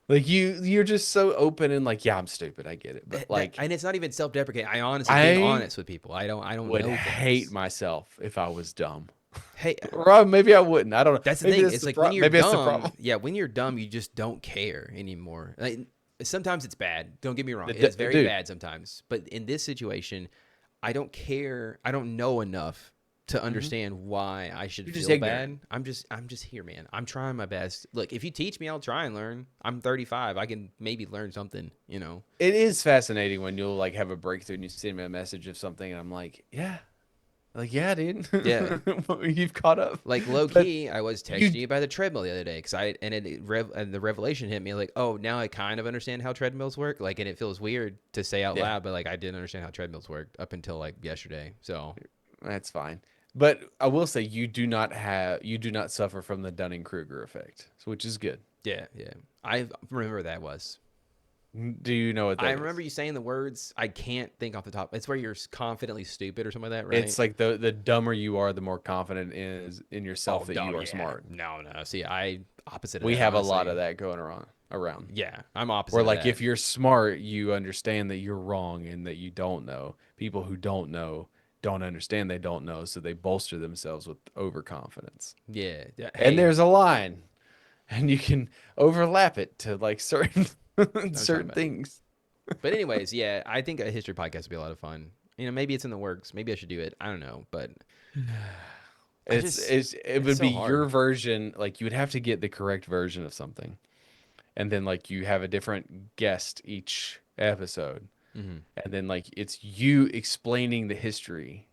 Like you're just so open and like, yeah, I'm stupid. I get it. But like, and it's not even self-deprecating. I honestly being honest with people. I don't would know hate things. myself if I was dumb. Hey, Or maybe I wouldn't. I don't know. that's the Maybe thing. It's like when you're maybe that's the dumb. problem. Yeah, when you're dumb, you just don't care anymore. Like, sometimes it's bad. Don't get me wrong. The- It's very dude. bad sometimes. But in this situation, I don't care. I don't know enough to understand why I should You're just feel ignorant. bad. I'm just here, man. I'm trying my best. Look, if you teach me, I'll try and learn. I'm 35. I can maybe learn something. You know. It is fascinating when you'll like have a breakthrough and you send me a message of something and I'm like, yeah. Like, yeah, dude. Yeah. You've caught up. Like low key, I was texting you by the treadmill the other day because and the revelation hit me like, oh, now I kind of understand how treadmills work. Like, and it feels weird to say out loud, but like I didn't understand how treadmills worked up until like yesterday. So That's fine. But I will say you do not suffer from the Dunning-Kruger effect, which is good. yeah. I remember what that was. Do you know what that I is? remember you saying the words. I can't think off the top. It's where you're confidently stupid or something like that, right? It's like the dumber you are, the more confident is in yourself that dumb, you are yeah. smart. No. See, I opposite. Of We that, have a honestly. lot of that going around. Yeah, I'm opposite. Where of like that. if you're smart, you understand that you're wrong and that you don't know. People who don't know don't understand, they don't know, so they bolster themselves with overconfidence. Yeah. And Hey, there's a line, and you can overlap it to like certain I'm talking certain about. things. But anyways, yeah, I think a history podcast would be a lot of fun. Maybe it's in the works. Maybe I should do it. I don't know, but It it's would be so your hard. version. Like you would have to get the correct version of something, and then like you have a different guest each episode, Hmm. and then like it's you explaining the history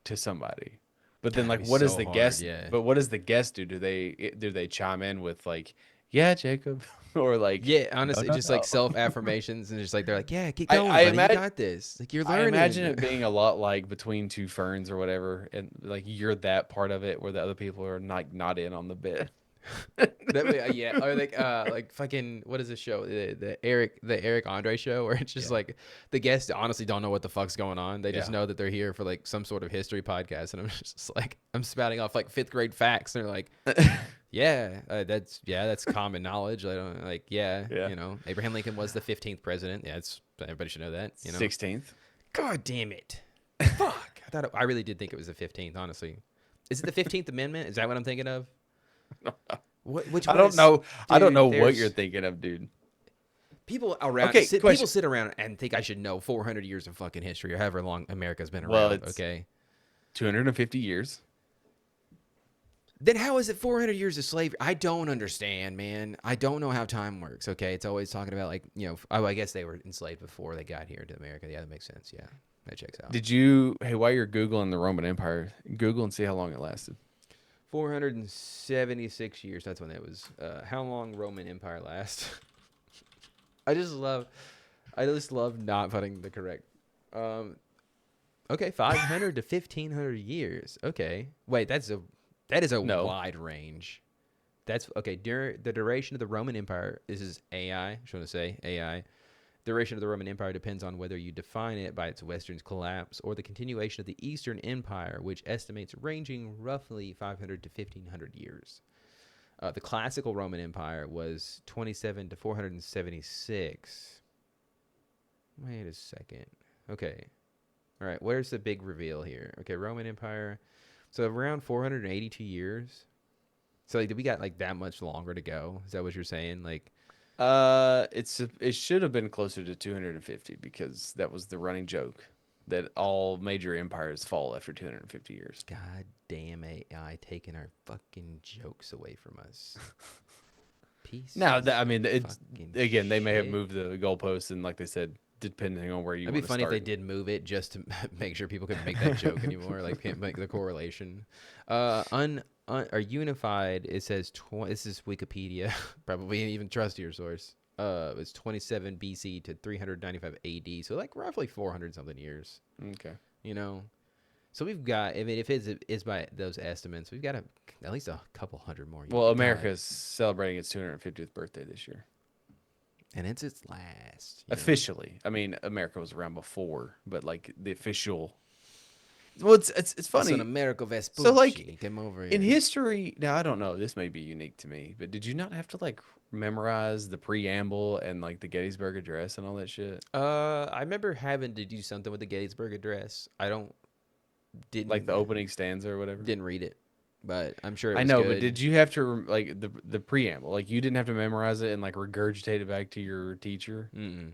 to somebody. But then That'd like be what does so the hard. guest? Yeah. But what does the guest do? Do they chime in with like, yeah, Jacob, or like, Yeah, no, honestly, no, just like no. self affirmations and just like they're like, yeah, keep I going, I buddy. You imagine got this. Like you're I imagine learning. it being a lot like Between Two Ferns or whatever, and like you're that part of it where the other people are not in on the bit. That way, yeah, or like fucking what is this show? The Eric Andre show, where it's just Yeah, like the guests honestly don't know what the fuck's going on. They just yeah. know that they're here for like some sort of history podcast, and I'm just like I'm spouting off like fifth grade facts, and they're like, that's common knowledge. I don't like, Yeah. Abraham Lincoln was the 15th president. Yeah, it's everybody should know that. 16th. God damn it, fuck! I really did think it was the 15th. Honestly, is it the 15th Amendment? Is that what I'm thinking of? Which I one don't is, know. I don't dude? know what you're There's thinking of, dude. Okay, people question. sit around and think I should know 400 years of fucking history or however long America's been Well, around. it's Okay, 250 years. then how is it 400 years of slavery? I don't understand, man. I don't know how time works. Okay, it's always talking about like oh, I guess they were enslaved before they got here to America. Yeah, that makes sense. Yeah, that checks out. Hey, while you're Googling the Roman Empire, Google and see how long it lasted. 476 years. That's when it was. How long Roman Empire last? I just love not putting the correct. Okay, 500 to 1500 years. Okay, wait, that is a No. wide range. That's okay. During the duration of the Roman Empire, this is AI. I just want to say AI. Duration of the Roman Empire depends on whether you define it by its western collapse or the continuation of the Eastern Empire, which estimates ranging roughly 500 to 1500 years. The classical Roman Empire was 27 to 476. Wait a second. Okay. All right. Where's the big reveal here? Okay, Roman Empire. So around 482 years. So like, we got like that much longer to go? Is that what you're saying? Like, It should have been closer to 250 because that was the running joke that all major empires fall after 250 years. God damn AI taking our fucking jokes away from us. Peace. Now, I mean, it's Fucking again, they may have shit. moved the goalposts, and like they said, depending on where you It'd want be to funny if start. they did move it just to make sure people couldn't make that joke anymore. Like, can't make the correlation. Or unified. It says this is Wikipedia, probably an even trustier source. It's 27 BC to 395 AD, so like roughly 400 something years. Okay. So we've got. I mean, if it's by those estimates, we've got at least a couple hundred more years. Well, God. America's celebrating its 250th birthday this year. And it's its last. Officially. I mean, America was around before, but like the official. Well, it's funny. Son America Vespucci, So, like, come over here. in history, now I don't know, this may be unique to me, but did you not have to like memorize the preamble and like the Gettysburg Address and all that shit? I remember having to do something with the Gettysburg Address. Didn't Like the opening stanza or whatever? didn't read it, but I'm sure it I was know, good. but did you have to like the preamble? Like you didn't have to memorize it and like regurgitate it back to your teacher? Mm-mm.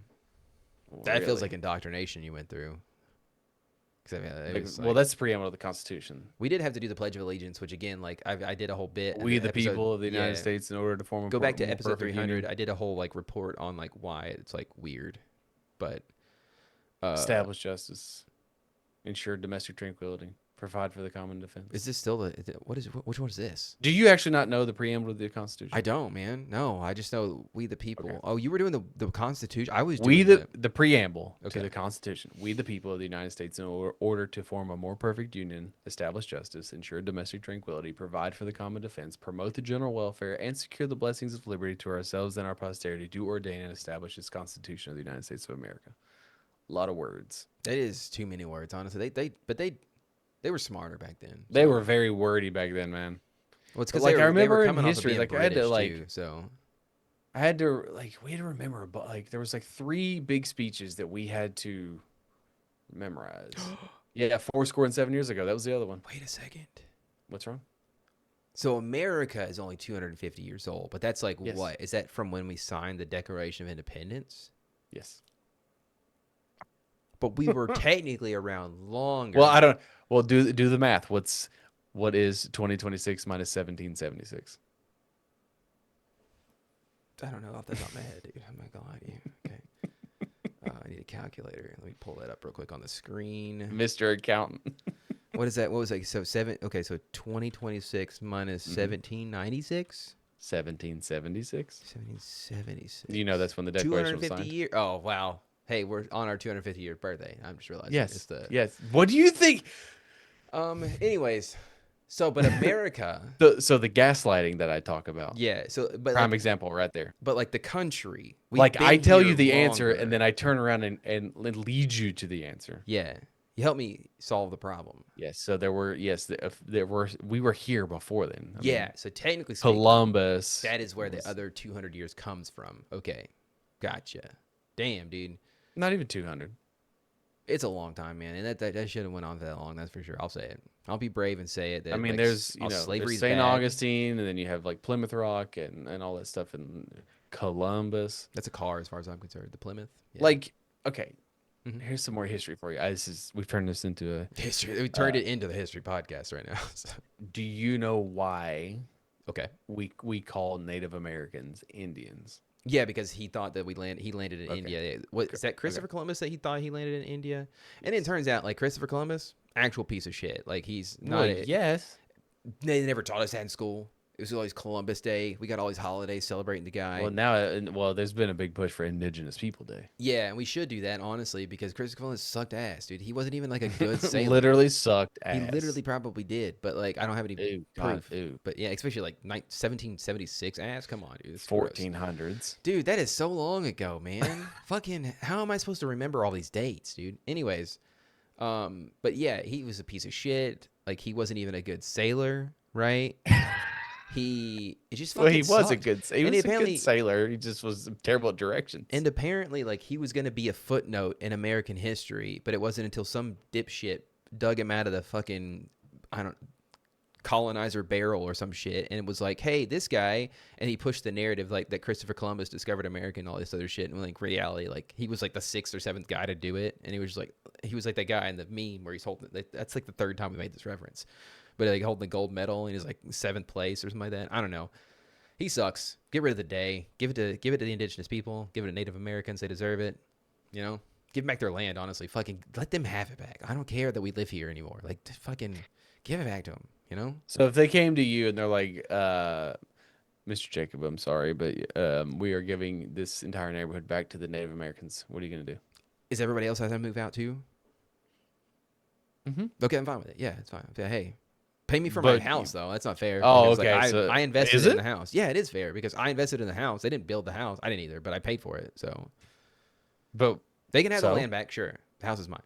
That feels Really? like indoctrination you went through. 'Cause I mean, it Like, was well, like- that's the preamble of the Constitution. we did have to do the Pledge of Allegiance, which again, like I did a whole bit. We, the episode- people of the United yeah. States, in order to form a Go back to more episode perfect 300. union, I did a whole like report on like why it's like weird, but establish justice, ensure domestic tranquility, provide for the common defense. is this still which one is this? Do you actually not know the preamble of the Constitution? I don't, man. No, I just know we the people. Okay. Oh, you were doing the Constitution. I was We doing the preamble Okay. to the Constitution. We the people of the United States, in order to form a more perfect union, establish justice, ensure domestic tranquility, provide for the common defense, promote the general welfare, and secure the blessings of liberty to ourselves and our posterity, do ordain and establish this Constitution of the United States of America. A lot of words. That is too many words, honestly. They were smarter back then. They so- were very wordy back then, man. Well, it's because like, I they were remember in coming off of history, being like, I had to, British, like- too, so I had to we had to remember like there was like 3 big speeches that we had to memorize. Yeah, 7 years ago. That was the other one. Wait a second. What's wrong? So America is only 250 years old, but that's like Yes. what? Is that from when we signed the Declaration of Independence? Yes. But we were technically around longer. Well, I don't. Well, do the math. What is 2026 minus 1776? I don't know off the top of my head, dude. I'm not gonna lie to you. Okay. I need a calculator. Let me pull that up real quick on the screen. Mr. Accountant. What is that? What was that? So Okay, so 2026 minus 1796. 1776. 1776. You know that's when the Declaration was 250 signed. year. Oh wow. Hey, we're on our 250 year birthday. I'm just realizing. Yes. It's the, Yes. What do you think? Anyways, so but America. So the gaslighting that I talk about. Yeah. So but Prime like, example right there. but like the country. we've Like been I tell here you the answer longer. and then I turn around and lead you to the answer. Yeah. You help me solve the problem. Yes. So we were here before then. I Yeah. mean, So technically speaking, Columbus. that is where the was other 200 years comes from. Okay. Gotcha. Damn, dude. not even 200. It's a long time, man, and that shouldn't went on for that long. That's for sure. I'll say it. I'll be brave and say it. That, I mean, like, there's slavery's St. bad. Augustine, and then you have like Plymouth Rock and all that stuff in Columbus. That's a car, as far as I'm concerned. The Plymouth. Yeah. Like, okay, Mhm. here's some more history for you. We've turned this into a history. We turned it into the history podcast right now. So. Do you know why Okay. we call Native Americans Indians? Yeah, because he thought that he landed in Okay. India. What is that? Christopher Columbus that he thought he landed in India, and it turns out like Christopher Columbus, actual piece of shit. Like he's not. Well, yes. They never taught us that in school. It was always Columbus Day. We got all these holidays celebrating the guy. Well, there's been a big push for Indigenous People Day. Yeah, and we should do that honestly because Christopher Columbus sucked ass, dude. He wasn't even like a good sailor. Literally sucked ass. He literally probably did, but like I don't have any Ew, God, proof. ew. But yeah, especially like 1776 ass. Come on, dude. It's gross. 1400s. Dude, that is so long ago, man. Fucking, how am I supposed to remember all these dates, dude? Anyways, but yeah, he was a piece of shit. Like he wasn't even a good sailor, right? It just fucking Well, he was a sucked. good. He And was a apparently- good sailor. He just was terrible at directions. And apparently, like, he was going to be a footnote in American history, but it wasn't until some dipshit dug him out of the fucking, colonizer barrel or some shit, and it was like, hey, this guy, and he pushed the narrative, like, that Christopher Columbus discovered America and all this other shit, and, like, reality, like, he was, like, the 6th or 7th guy to do it, and he was like that guy in the meme where he's holding, that's, like, the 3rd time we made this reference, but, like, holding the gold medal, and he's, like, 7th place or something like that. I don't know. He sucks. Get rid of the day. Give it to the indigenous people. Give it to Native Americans. They deserve it. You know, give them back their land. Honestly, fucking let them have it back. I don't care that we live here anymore. Like, fucking give it back to them. You know. So if they came to you and they're like, Mr. Jacob, I'm sorry, but we are giving this entire neighborhood back to the Native Americans, what are you gonna do? Is everybody else has to move out too? Mm-hmm. Okay, I'm fine with it. Yeah, it's fine. Yeah, hey, pay me for But my house though. That's not fair. Oh, because, like, okay, so I invested is in it? the house. Yeah, it is fair because I invested in the house. They didn't build the house. I didn't either, but I paid for it. So But they can have the So? land back. Sure, the house is mine.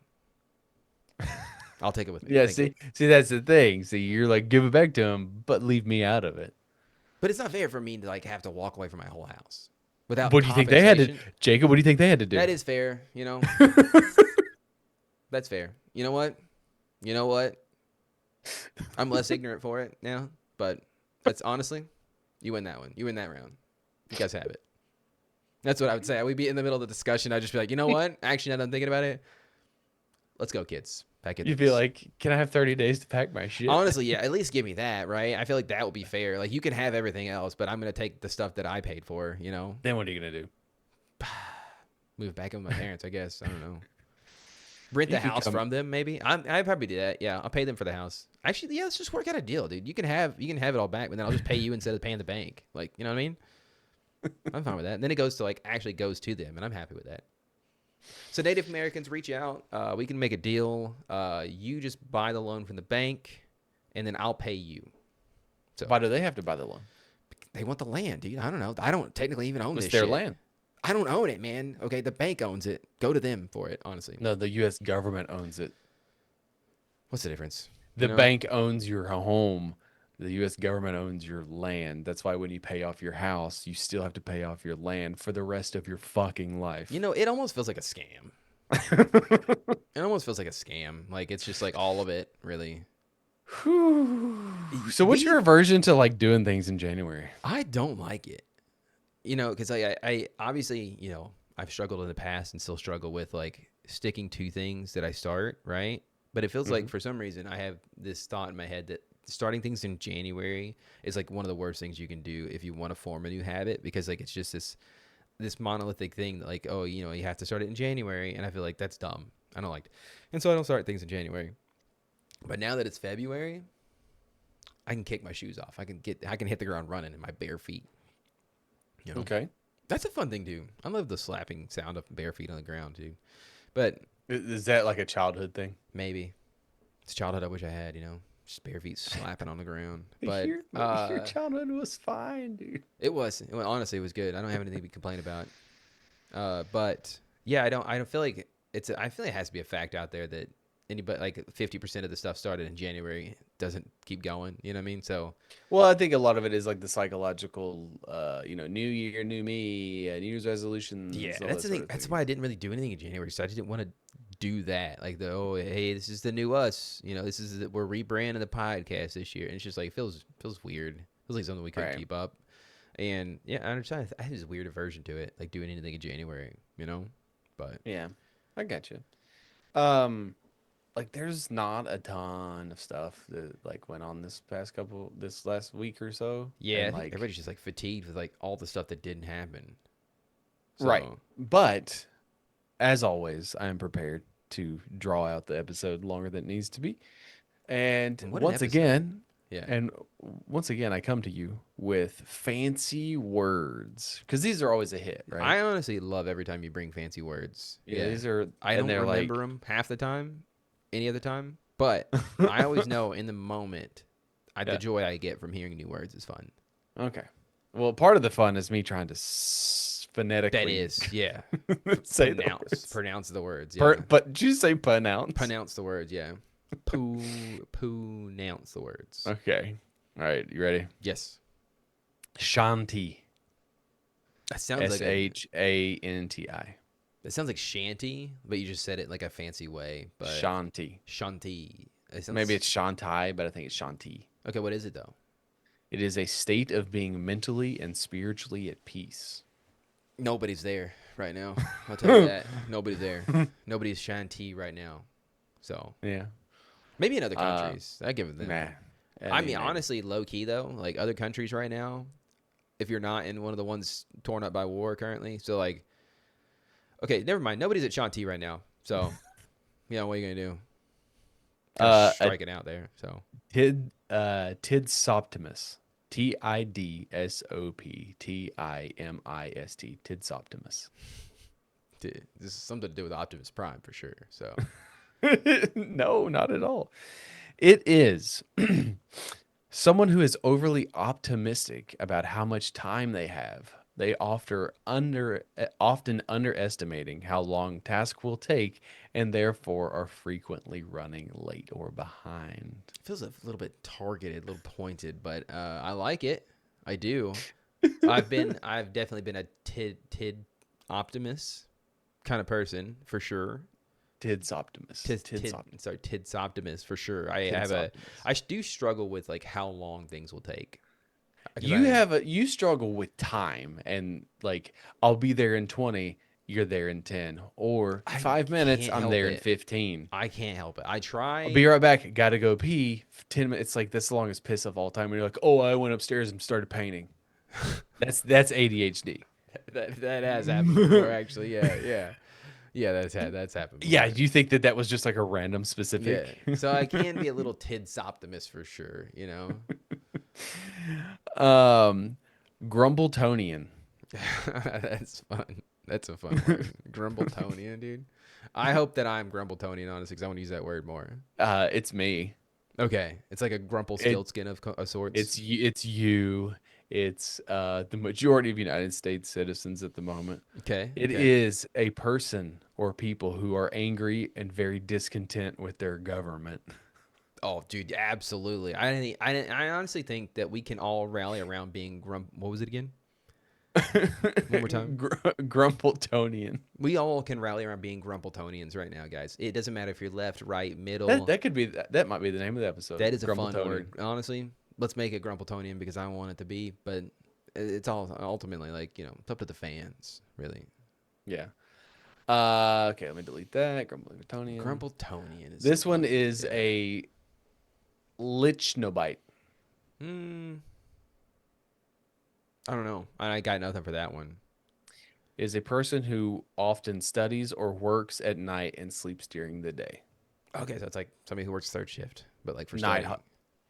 I'll take it with me. yeah, Thank you. see, that's the thing. See, you're like, give it back to him, but leave me out of it. But it's not fair for me to like have to walk away from my whole house without. What do you think they had to, compensation. Jacob? What do you think they had to do? That is fair, you know. That's fair. You know what? You know what? I'm less ignorant for it now, but that's honestly, you win that one. You win that round. You guys have it. That's what I would say. I would be in the middle of the discussion. I'd just be like, you know what? Actually, now that I'm thinking about it, let's go, kids. Pack it. You'd be like, can I have 30 days to pack my shit? Honestly, yeah. At least give me that, right? I feel like that would be fair. Like you can have everything else, but I'm gonna take the stuff that I paid for. You know, Then what are you gonna do? move back in with my parents. I guess I don't know. Rent the You could house come- from them, maybe. I'd probably do that. Yeah, I'll pay them for the house. Actually, yeah, let's just work out a deal, dude. You can have it all back, but then I'll just pay you instead of paying the bank. Like, you know what I mean? I'm fine with that. And then it goes to them, and I'm happy with that. So Native Americans, reach out. We can make a deal. You just buy the loan from the bank, and then I'll pay you. So Why do they have to buy the loan? they want the land, dude. I don't know. I don't technically even own It's this their shit. land. I don't own it, man. Okay, the bank owns it. Go to them for it, honestly. No, the U.S. government owns it. What's the difference? The You know? bank owns your home. The U.S. government owns your land. That's why when you pay off your house, you still have to pay off your land for the rest of your fucking life. You know, it almost feels like a scam. It almost feels like a scam. Like it's just like all of it, really. So what's your aversion to like doing things in January? I don't like it. Because I obviously, I've struggled in the past and still struggle with like sticking to things that I start, right? But it feels like for some reason I have this thought in my head that starting things in January is like one of the worst things you can do if you want to form a new habit, because like it's just this monolithic thing that like, oh, you have to start it in January, and I feel like that's dumb. I don't like it. And so I don't start things in January. But now that it's February, I can kick my shoes off. I can hit the ground running in my bare feet. Okay. That's a fun thing too. I love the slapping sound of bare feet on the ground too. But Is that like a childhood thing? maybe it's childhood I wish I had, just bare feet slapping on the ground. But Your childhood was fine, dude. it was. Honestly, it was good. I don't have anything to complain about. But yeah, I don't feel like I feel like it has to be a fact out there that anybody, like 50% of the stuff started in January doesn't keep going. You know what I mean? So, Well, I think a lot of it is like the psychological, new year, new me, New Year's resolutions. yeah, all that's that the thing. sort of That's thing. why I didn't really do anything in January. So I didn't want to do that. Like hey, this is the new us. We're rebranding the podcast this year, and it's just like feels weird. Feels like something we couldn't Right. keep up. And yeah, I understand. I have this weird aversion to it, like doing anything in January. But Yeah, I got you. Like there's not a ton of stuff that like went on this last week or so. yeah, And I think like, everybody's just like fatigued with like all the stuff that didn't happen. right. So But as always, I am prepared to draw out the episode longer than it needs to be. And what an episode. Yeah. once again, I come to you with fancy words because these are always a hit, right? I honestly love every time you bring fancy words. Yeah, these are, I and don't they're remember like, them half the time, any other time, but I always know in the moment, the Yeah. joy I get from hearing new words is fun. Okay. Well, part of the fun is me trying to phonetically That is, yeah. say the words. Pronounce the words. Yeah. But did you say pronounce? Pronounce the words. Yeah. Pronounce the words. Okay. All right. You ready? Yes. Shanti. That sounds like Shanti. that sounds like shanty, but you just said it like a fancy way. But Shanti. shanty. Maybe it's Shantai, but I think it's Shanti. Okay. What is it though? It is a state of being mentally and spiritually at peace. Nobody's there right now. I'll tell you that. Nobody's there. Nobody's shanty right now. So Yeah. maybe in other countries, I give it them. Nah. I mean, honestly, low key though, like other countries right now, if you're not in one of the ones torn up by war currently, so like, okay, never mind. Nobody's at Shanti right now, so what are you gonna do? Striking out there. So Tidsoptimus. Tidsoptimist. Tidsoptimus. this is something to do with Optimus Prime for sure. So No, not at all. It is someone who is overly optimistic about how much time they have. They often underestimating how long tasks will take and therefore are frequently running late or behind. it feels a little bit targeted, a little pointed, but I like it. I do. I've definitely been a tid optimist kind of person for sure. Tidsoptimus. Tidsoptimist for sure. Tidsoptimist. I do struggle with like how long things will take. You struggle with time and like I'll be there in 20, you're there in 10, or 5 minutes, can't I'm help there in it. 15. I can't help it. I try. I'll be right back. Gotta go pee. 10 minutes. It's like that's the longest piss of all time. And you're like, oh, I went upstairs and started painting. That's ADHD. that has happened before, actually. Yeah. That's happened. Yeah, Before. you think that was just like a random specific? Yeah. So I can be a little tidsoptimist for sure. Grumbletonian. That's fun. That's a fun word. Grumbletonian, dude. I hope that I'm Grumbletonian, honestly, because I want to use that word more. It's me. Okay, it's like a Grumpelstiltskin of sorts. It's you. It's the majority of United States citizens at the moment. Okay. It is a person or people who are angry and very discontent with their government. Oh, dude, absolutely. I honestly think that we can all rally around being what was it again? One more time. Grumbletonian. We all can rally around being Grumbletonians right now, guys. It doesn't matter if you're left, right, That middle. that could be that might be the name of the episode. That is a fun Grumbletonian. word. Honestly, let's make it Grumbletonian because I want it to be. But it's all ultimately like, it's up to the fans, really. Yeah. Okay, let me delete that. Grumbletonian. Grumbletonian is This one is yeah. a lichnobite. I don't know. I got nothing for that one. Is a person who often studies or works at night and sleeps during the day. Okay, so it's like somebody who works third shift, but like for Night studying.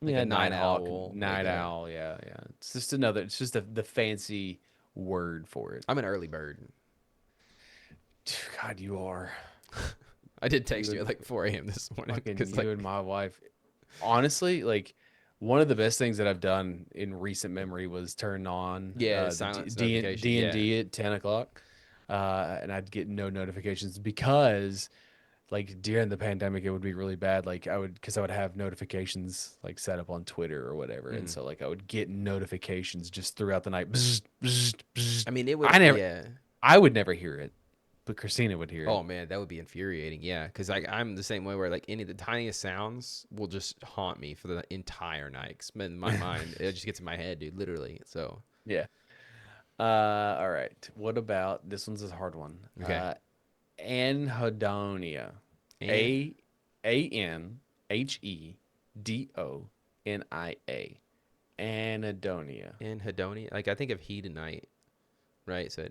Like a a night nighthawk, owl, night like owl. Yeah, yeah. It's just another. It's just the fancy word for it. I'm an early bird. God, you are. I did text you at like 4 a.m. this morning. Fucking you Like, and my wife. Honestly, like one of the best things that I've done in recent memory was turn on silence D notification. and D at 10 o'clock, and I'd get no notifications because like during the pandemic it would be really bad. Like I would have notifications like set up on Twitter or whatever, and so like I would get notifications just throughout the night. Bzz, bzz, bzz. I mean, it would. I I would never hear it, but Christina would hear it. Oh man, that would be infuriating. Yeah, because like I'm the same way where like any of the tiniest sounds will just haunt me for the entire night. 'Cause in my mind, it just gets in my head, dude. Literally. So Yeah. All right. What about this one's a hard one. Okay. Anhedonia. And- Anhedonia. Anhedonia. Anhedonia. Like I think of hedonite, right? So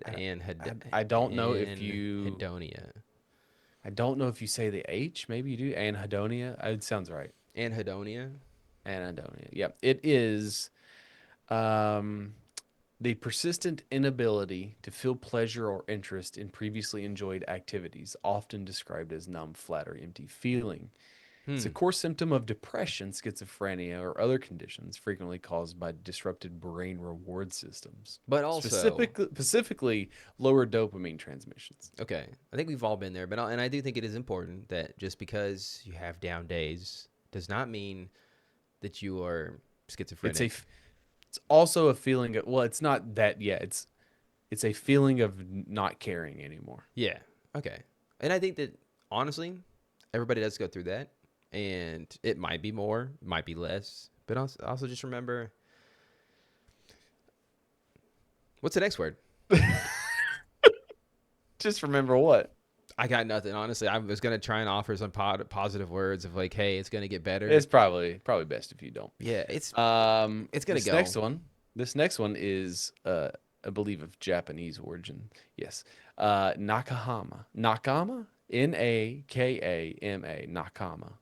I don't know if you Anhedonia. I don't know if you say the H. Maybe you do. Anhedonia. It sounds right. Anhedonia. Anhedonia. Yep. It is the persistent inability to feel pleasure or interest in previously enjoyed activities, often described as numb, flat, or empty feeling. It's a core symptom of depression, schizophrenia, or other conditions frequently caused by disrupted brain reward systems. But also, Specifically lower dopamine transmissions. okay, I think we've all been there, but and I do think it is important that just because you have down days does not mean that you are schizophrenic. It's also a feeling of, well, it's not that yet. It's a feeling of not caring anymore. Yeah. Okay. And I think that honestly, everybody does go through that, and it might be more, might be less, but also just remember, what's the next word? Just remember what? I got nothing. Honestly, I was gonna try and offer some positive words of like, hey, it's gonna get better. It's probably best if you don't. Yeah, it's gonna go. This next one is I believe of Japanese origin. Yes. Nakahama. Nakama? Nakama. Nakama.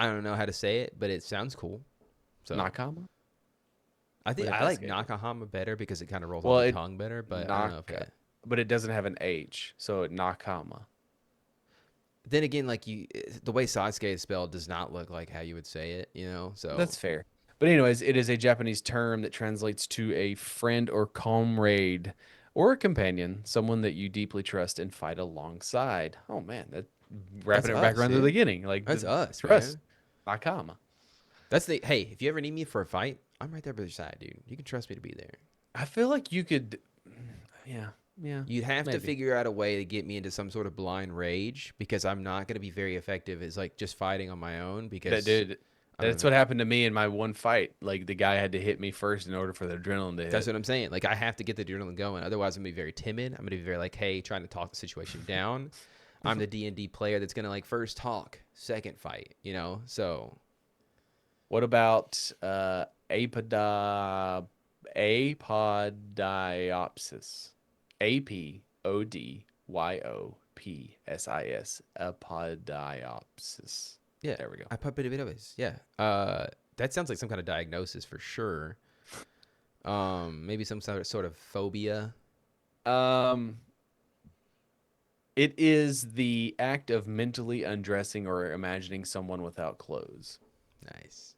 I don't know how to say it, but it sounds cool. So Nakama? I think What if I I like say it? Nakahama better because it kind of rolls Well, off the it- tongue better, but I don't know if it. But it doesn't have an H, so Nakama. Then again, like the way Sasuke is spelled does not look like how you would say it, So That's fair. But anyways, it is a Japanese term that translates to a friend or comrade or a companion, someone that you deeply trust and fight alongside. Oh man, that wrapping That's it back us, around to the dude. beginning. Like That's us, trust. man. Nakama. That's the hey. If you ever need me for a fight, I'm right there by your side, dude. You can trust me to be there. I feel like you could yeah. You'd have to maybe. figure out a way to get me into some sort of blind rage because I'm not going to be very effective as like just fighting on my own because That's what happened to me in my one fight. Like the guy had to hit me first in order for the adrenaline to hit. That's what I'm saying. Like I have to get the adrenaline going. Otherwise, I'm gonna be very timid. I'm gonna be very like, hey, trying to talk the situation down. I'm the D&D player that's gonna like first talk, second fight. So What about apodiopsis? APODYOPSIS. Apodiopsis. yeah, There we go. I put bit of it. Yeah. That sounds like some kind of diagnosis for sure. Maybe some sort of phobia. It is the act of mentally undressing or imagining someone without clothes. Nice.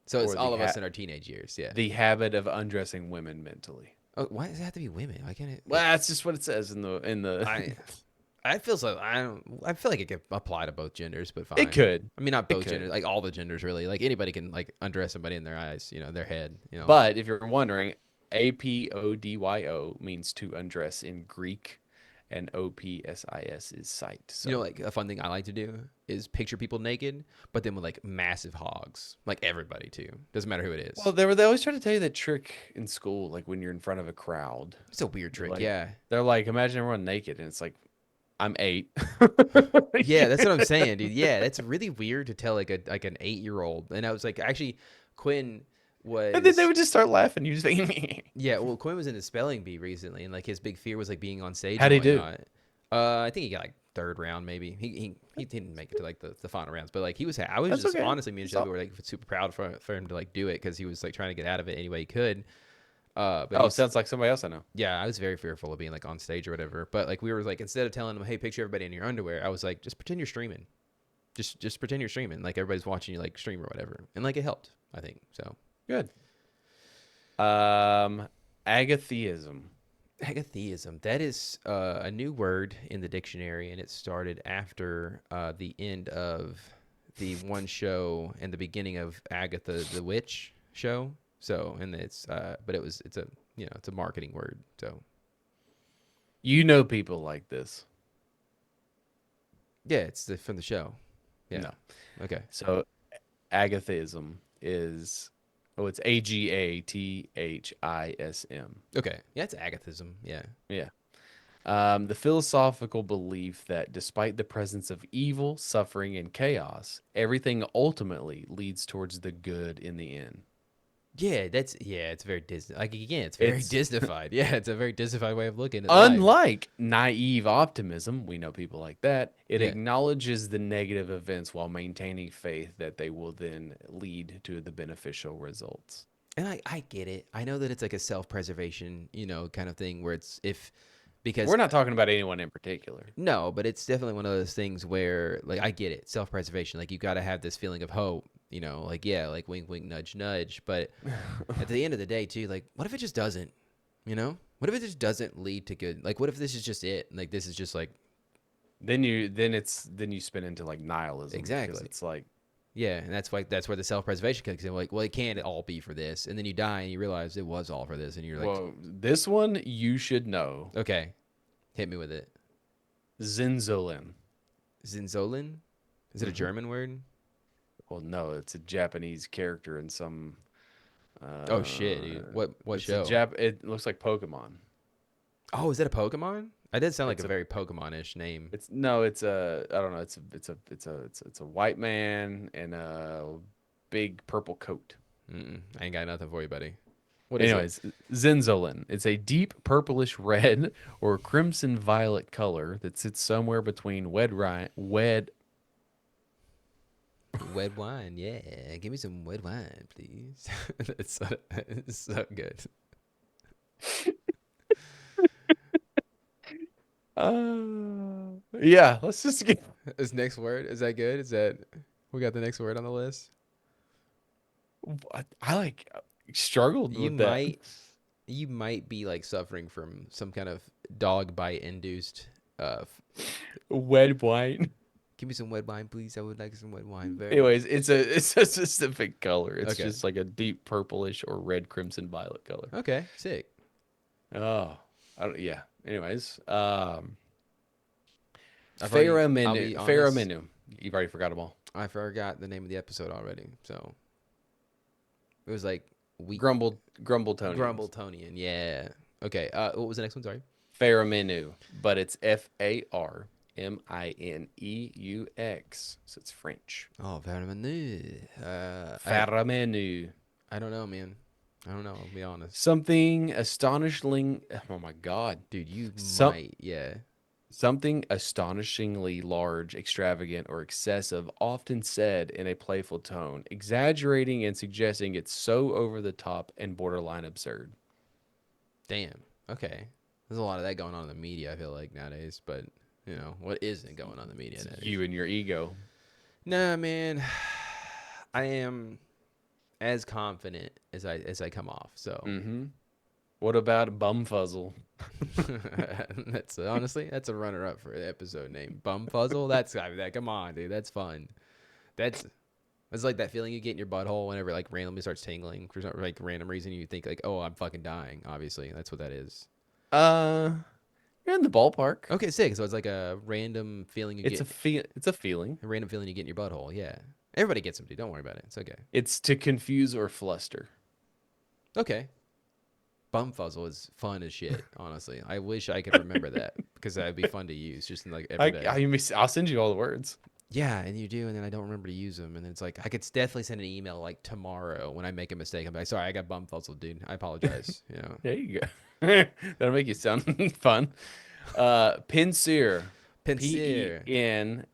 So it's Or all the of us in our teenage years. Yeah. The habit of undressing women mentally. Oh, why does it have to be women? Why can't it? Well, that's just what it says in the. I feel so. I feel like it could apply to both genders, but fine. It could. I mean, not both could. genders, like all the genders, really. Like anybody can like undress somebody in their eyes, their head. But if you're wondering, apodyo means to undress in Greek, and opsis is sight. So You know, like a fun thing I like to do is picture people naked, but then with like massive hogs, like everybody too. Doesn't matter who it is. well, they always try to tell you that trick in school, like when you're in front of a crowd. It's a weird They're trick, like, yeah. they're like, imagine everyone naked, and it's like, I'm 8. Yeah, that's what I'm saying, dude. Yeah, that's really weird to tell like an 8-year-old. And I was like, actually, Quinn And then they was would just start laughing. You just think, yeah. Well, Quinn was in the spelling bee recently, and like his big fear was like being on stage how'd and he do? whatnot. I think he got like third round, maybe. He didn't make it to like the final rounds, but like he was. I was That's just okay. honestly, me and Shelby were like super proud for him to like do it because he was like trying to get out of it any way he could. But Oh, he's sounds like somebody else I know. yeah, I was very fearful of being like on stage or whatever. But like we were like instead of telling him, hey, picture everybody in your underwear, I was like, just pretend you're streaming. Just pretend you're streaming, like everybody's watching you like stream or whatever, and like it helped, I think so. Good. Agatheism. Agatheism. That is a new word in the dictionary, and it started after the end of the one show and the beginning of Agatha the Witch show. So, and it's but it's a it's a marketing word. So You know people like this. yeah, it's from the show. Yeah. No. Okay. So Agatheism is, it's Agathism. Okay. Yeah, it's agathism. Yeah. Yeah. The philosophical belief that despite the presence of evil, suffering, and chaos, everything ultimately leads towards the good in the end. Yeah, it's very Disney. Like again, it's very It's Disneyfied. Yeah, it's a very Disneyfied way of looking at life. unlike naive optimism, we know people like that. It Yeah. acknowledges the negative events while maintaining faith that they will then lead to the beneficial results. And I get it. I know that it's like a self-preservation, kind of thing where it's because We're not talking about anyone in particular. no, but it's definitely one of those things where like I get it, self-preservation. Like you got to have this feeling of hope, like yeah, like wink, wink, nudge, nudge. But at the end of the day, too, like what if it just doesn't? What if it just doesn't lead to good? Like what if this is just it? Like this is just like Then you spin into like nihilism. Exactly. Because it's like, yeah, and that's where the self-preservation kicks in. Like, well, it can't all be for this, and then you die and you realize it was all for this, and you're like, well, this one you should know. okay, hit me with it. Zinzolin. Zinzolin? Is it a German word? Well, no, it's a Japanese character in some. Oh shit, dude! What it's show? It looks like Pokemon. Oh, is that a Pokemon? I did sound like It's a very Pokemon-ish name. It's a, I don't know. It's a white man in a big purple coat. I ain't got nothing for you, buddy. What is it? Anyways, Zinzolin. It's a deep purplish red or crimson violet color that sits somewhere between Red wine, yeah. Give me some red wine, please. it's so good. Yeah, let's just get. This next word, is that good? We got the next word on the list? I like struggled You with that. you might be like suffering from some kind of dog bite induced Red wine. give me some red wine, please. I would like some red wine. Very Anyways, it's a specific color. It's Okay. just like a deep purplish or red crimson violet color. Okay, sick. Oh, yeah. Anyways, I'll be Pheromono. honest. Pheromono. You've already forgot them all. I forgot the name of the episode already. So it was like Grumbletonian. Grumbletonian. Yeah. Okay. What was the next one? Sorry. Pheromono, but it's Farmineux. So it's French. Oh, Vermenu. Pheromono. I don't know, man. I don't know. I'll be honest. Something astonishing. Oh my God. Dude, you Some- might. Yeah. Something astonishingly large, extravagant, or excessive, often said in a playful tone, exaggerating and suggesting it's so over the top and borderline absurd. Damn. Okay. There's a lot of that going on in the media, I feel like, nowadays. But, what isn't going on in the media It's nowadays? you and your ego. Nah, man. I am as confident as I come off. So Mm-hmm. What about Bumfuzzle? that's honestly that's a runner up for an episode name. Bumfuzzle. That's I mean, come on, dude. That's fun. That's It's like that feeling you get in your butthole whenever it, like, randomly starts tingling for some, like, random reason. You think, like, oh, I'm fucking dying. Obviously, that's what that is. Uh, you're in the ballpark. Okay, sick. So it's like a random feeling you get. It's a feeling. A random feeling you get in your butthole. Yeah. Everybody gets them, dude. Don't worry about it. It's okay. It's to confuse or fluster. Okay. Bumfuzzle is fun as shit, honestly. I wish I could remember that because that'd be fun to use just in like every day. I'll send you all the words. Yeah, and you do, and then I don't remember to use them, and then it's like I could definitely send an email like tomorrow when I make a mistake. I'm like, sorry, I got Bumfuzzle, dude. I apologize. You know. There you go. That'll make you sound fun. Pinsir. Pinsir.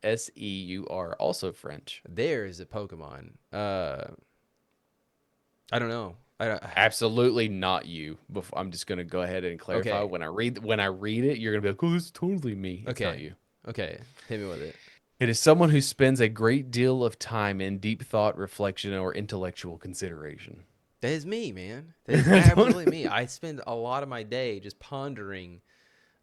Penseur, also French. There is a Pokemon. I don't know. Absolutely not you. I'm just gonna go ahead and clarify. Okay. When I read it, you're gonna be like, "Oh, this is totally me." It's not you. Okay. Hit me with it. It is someone who spends a great deal of time in deep thought, reflection, or intellectual consideration. That is me, man. That is absolutely me. I spend a lot of my day just pondering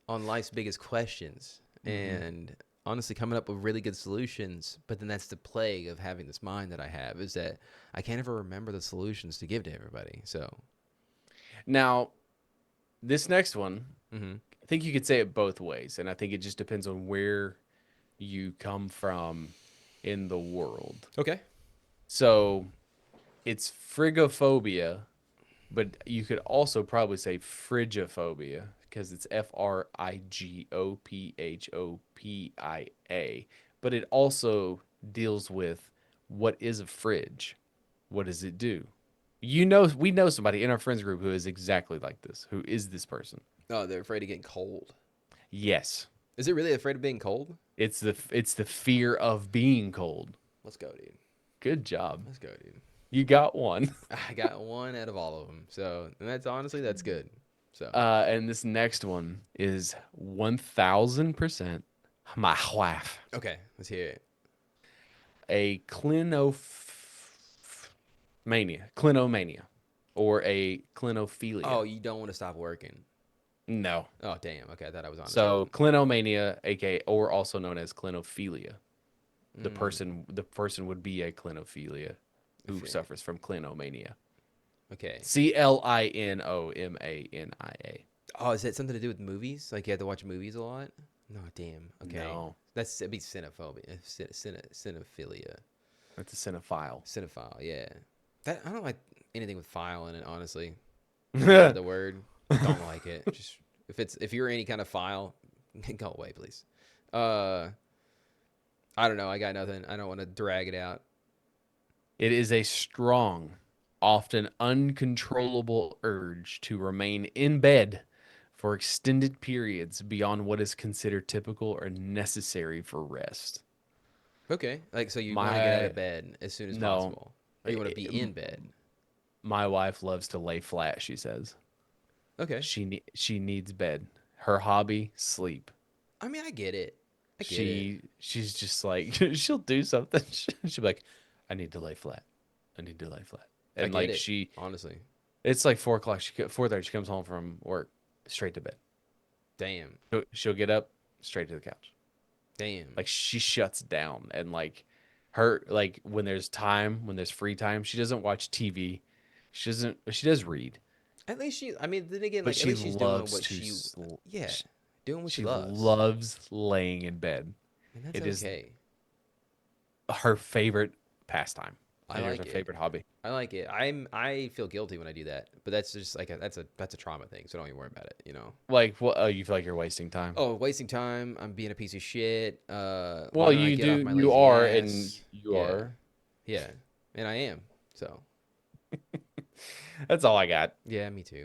on life's biggest questions and honestly coming up with really good solutions. But then that's the plague of having this mind that I have, is that I can't ever remember the solutions to give to everybody. So now, this next one, mhm. I think you could say it both ways, and I think it just depends on where you come from in the world. Okay. So it's frigophobia, but you could also probably say frigophobia because it's Frigophopia. But it also deals with what is a fridge? What does it do? We know somebody in our friends group who is exactly like this. Who is this person? Oh, they're afraid of getting cold. Yes. Is it really afraid of being cold? It's the fear of being cold. Let's go, dude. Good job. Let's go, dude. You got one. I got one out of all of them. So, and that's honestly, that's good. So, And this next one is 1000% my wife. okay, let's hear it. A clinomania, or a clinophilia. Oh, you don't want to stop working. No. Oh, damn. Okay, I thought I was on. So clinomania, aka, or also known as clinophilia. The person would be a clinophilia who suffers from clinomania. Okay. CLINOMANIA. Oh, is that something to do with movies? Like you have to watch movies a lot? No, damn. Okay. No. It'd be cinephobia. Cinephilia. That's a cinephile. Cinephile, yeah. That I don't like anything with file in it, honestly. The word. Don't like it. Just if you're any kind of file, go away, please. I don't know. I got nothing. I don't want to drag it out. It is a strong, often uncontrollable urge to remain in bed for extended periods beyond what is considered typical or necessary for rest. Okay. Like, so you want to get out of bed as soon as possible. Or you want to be in bed. My wife loves to lay flat, she says. Okay. She needs bed. Her hobby, sleep. I mean, I get it. She's just like, she'll do something. She'll be like, I need to lay flat. I need to lay flat. And like honestly. It's like 4:00. 4:30. She comes home from work, straight to bed. Damn. She'll get up, straight to the couch. Damn. Like she shuts down, and like when there's free time, she doesn't watch TV. She does read. At least then again, But like, at least she's doing what doing what she loves. She loves laying in bed. And that's okay. Her favorite pastime. I like her it. favorite hobby. I like it. I feel guilty when I do that, but that's just like that's a trauma thing. So don't even worry about it. You know. Like what? Oh, you feel like you're wasting time. Oh, wasting time. I'm being a piece of shit. Well, you do. You are, and you are. Yeah, and I am. So. That's all I got. Yeah, me too.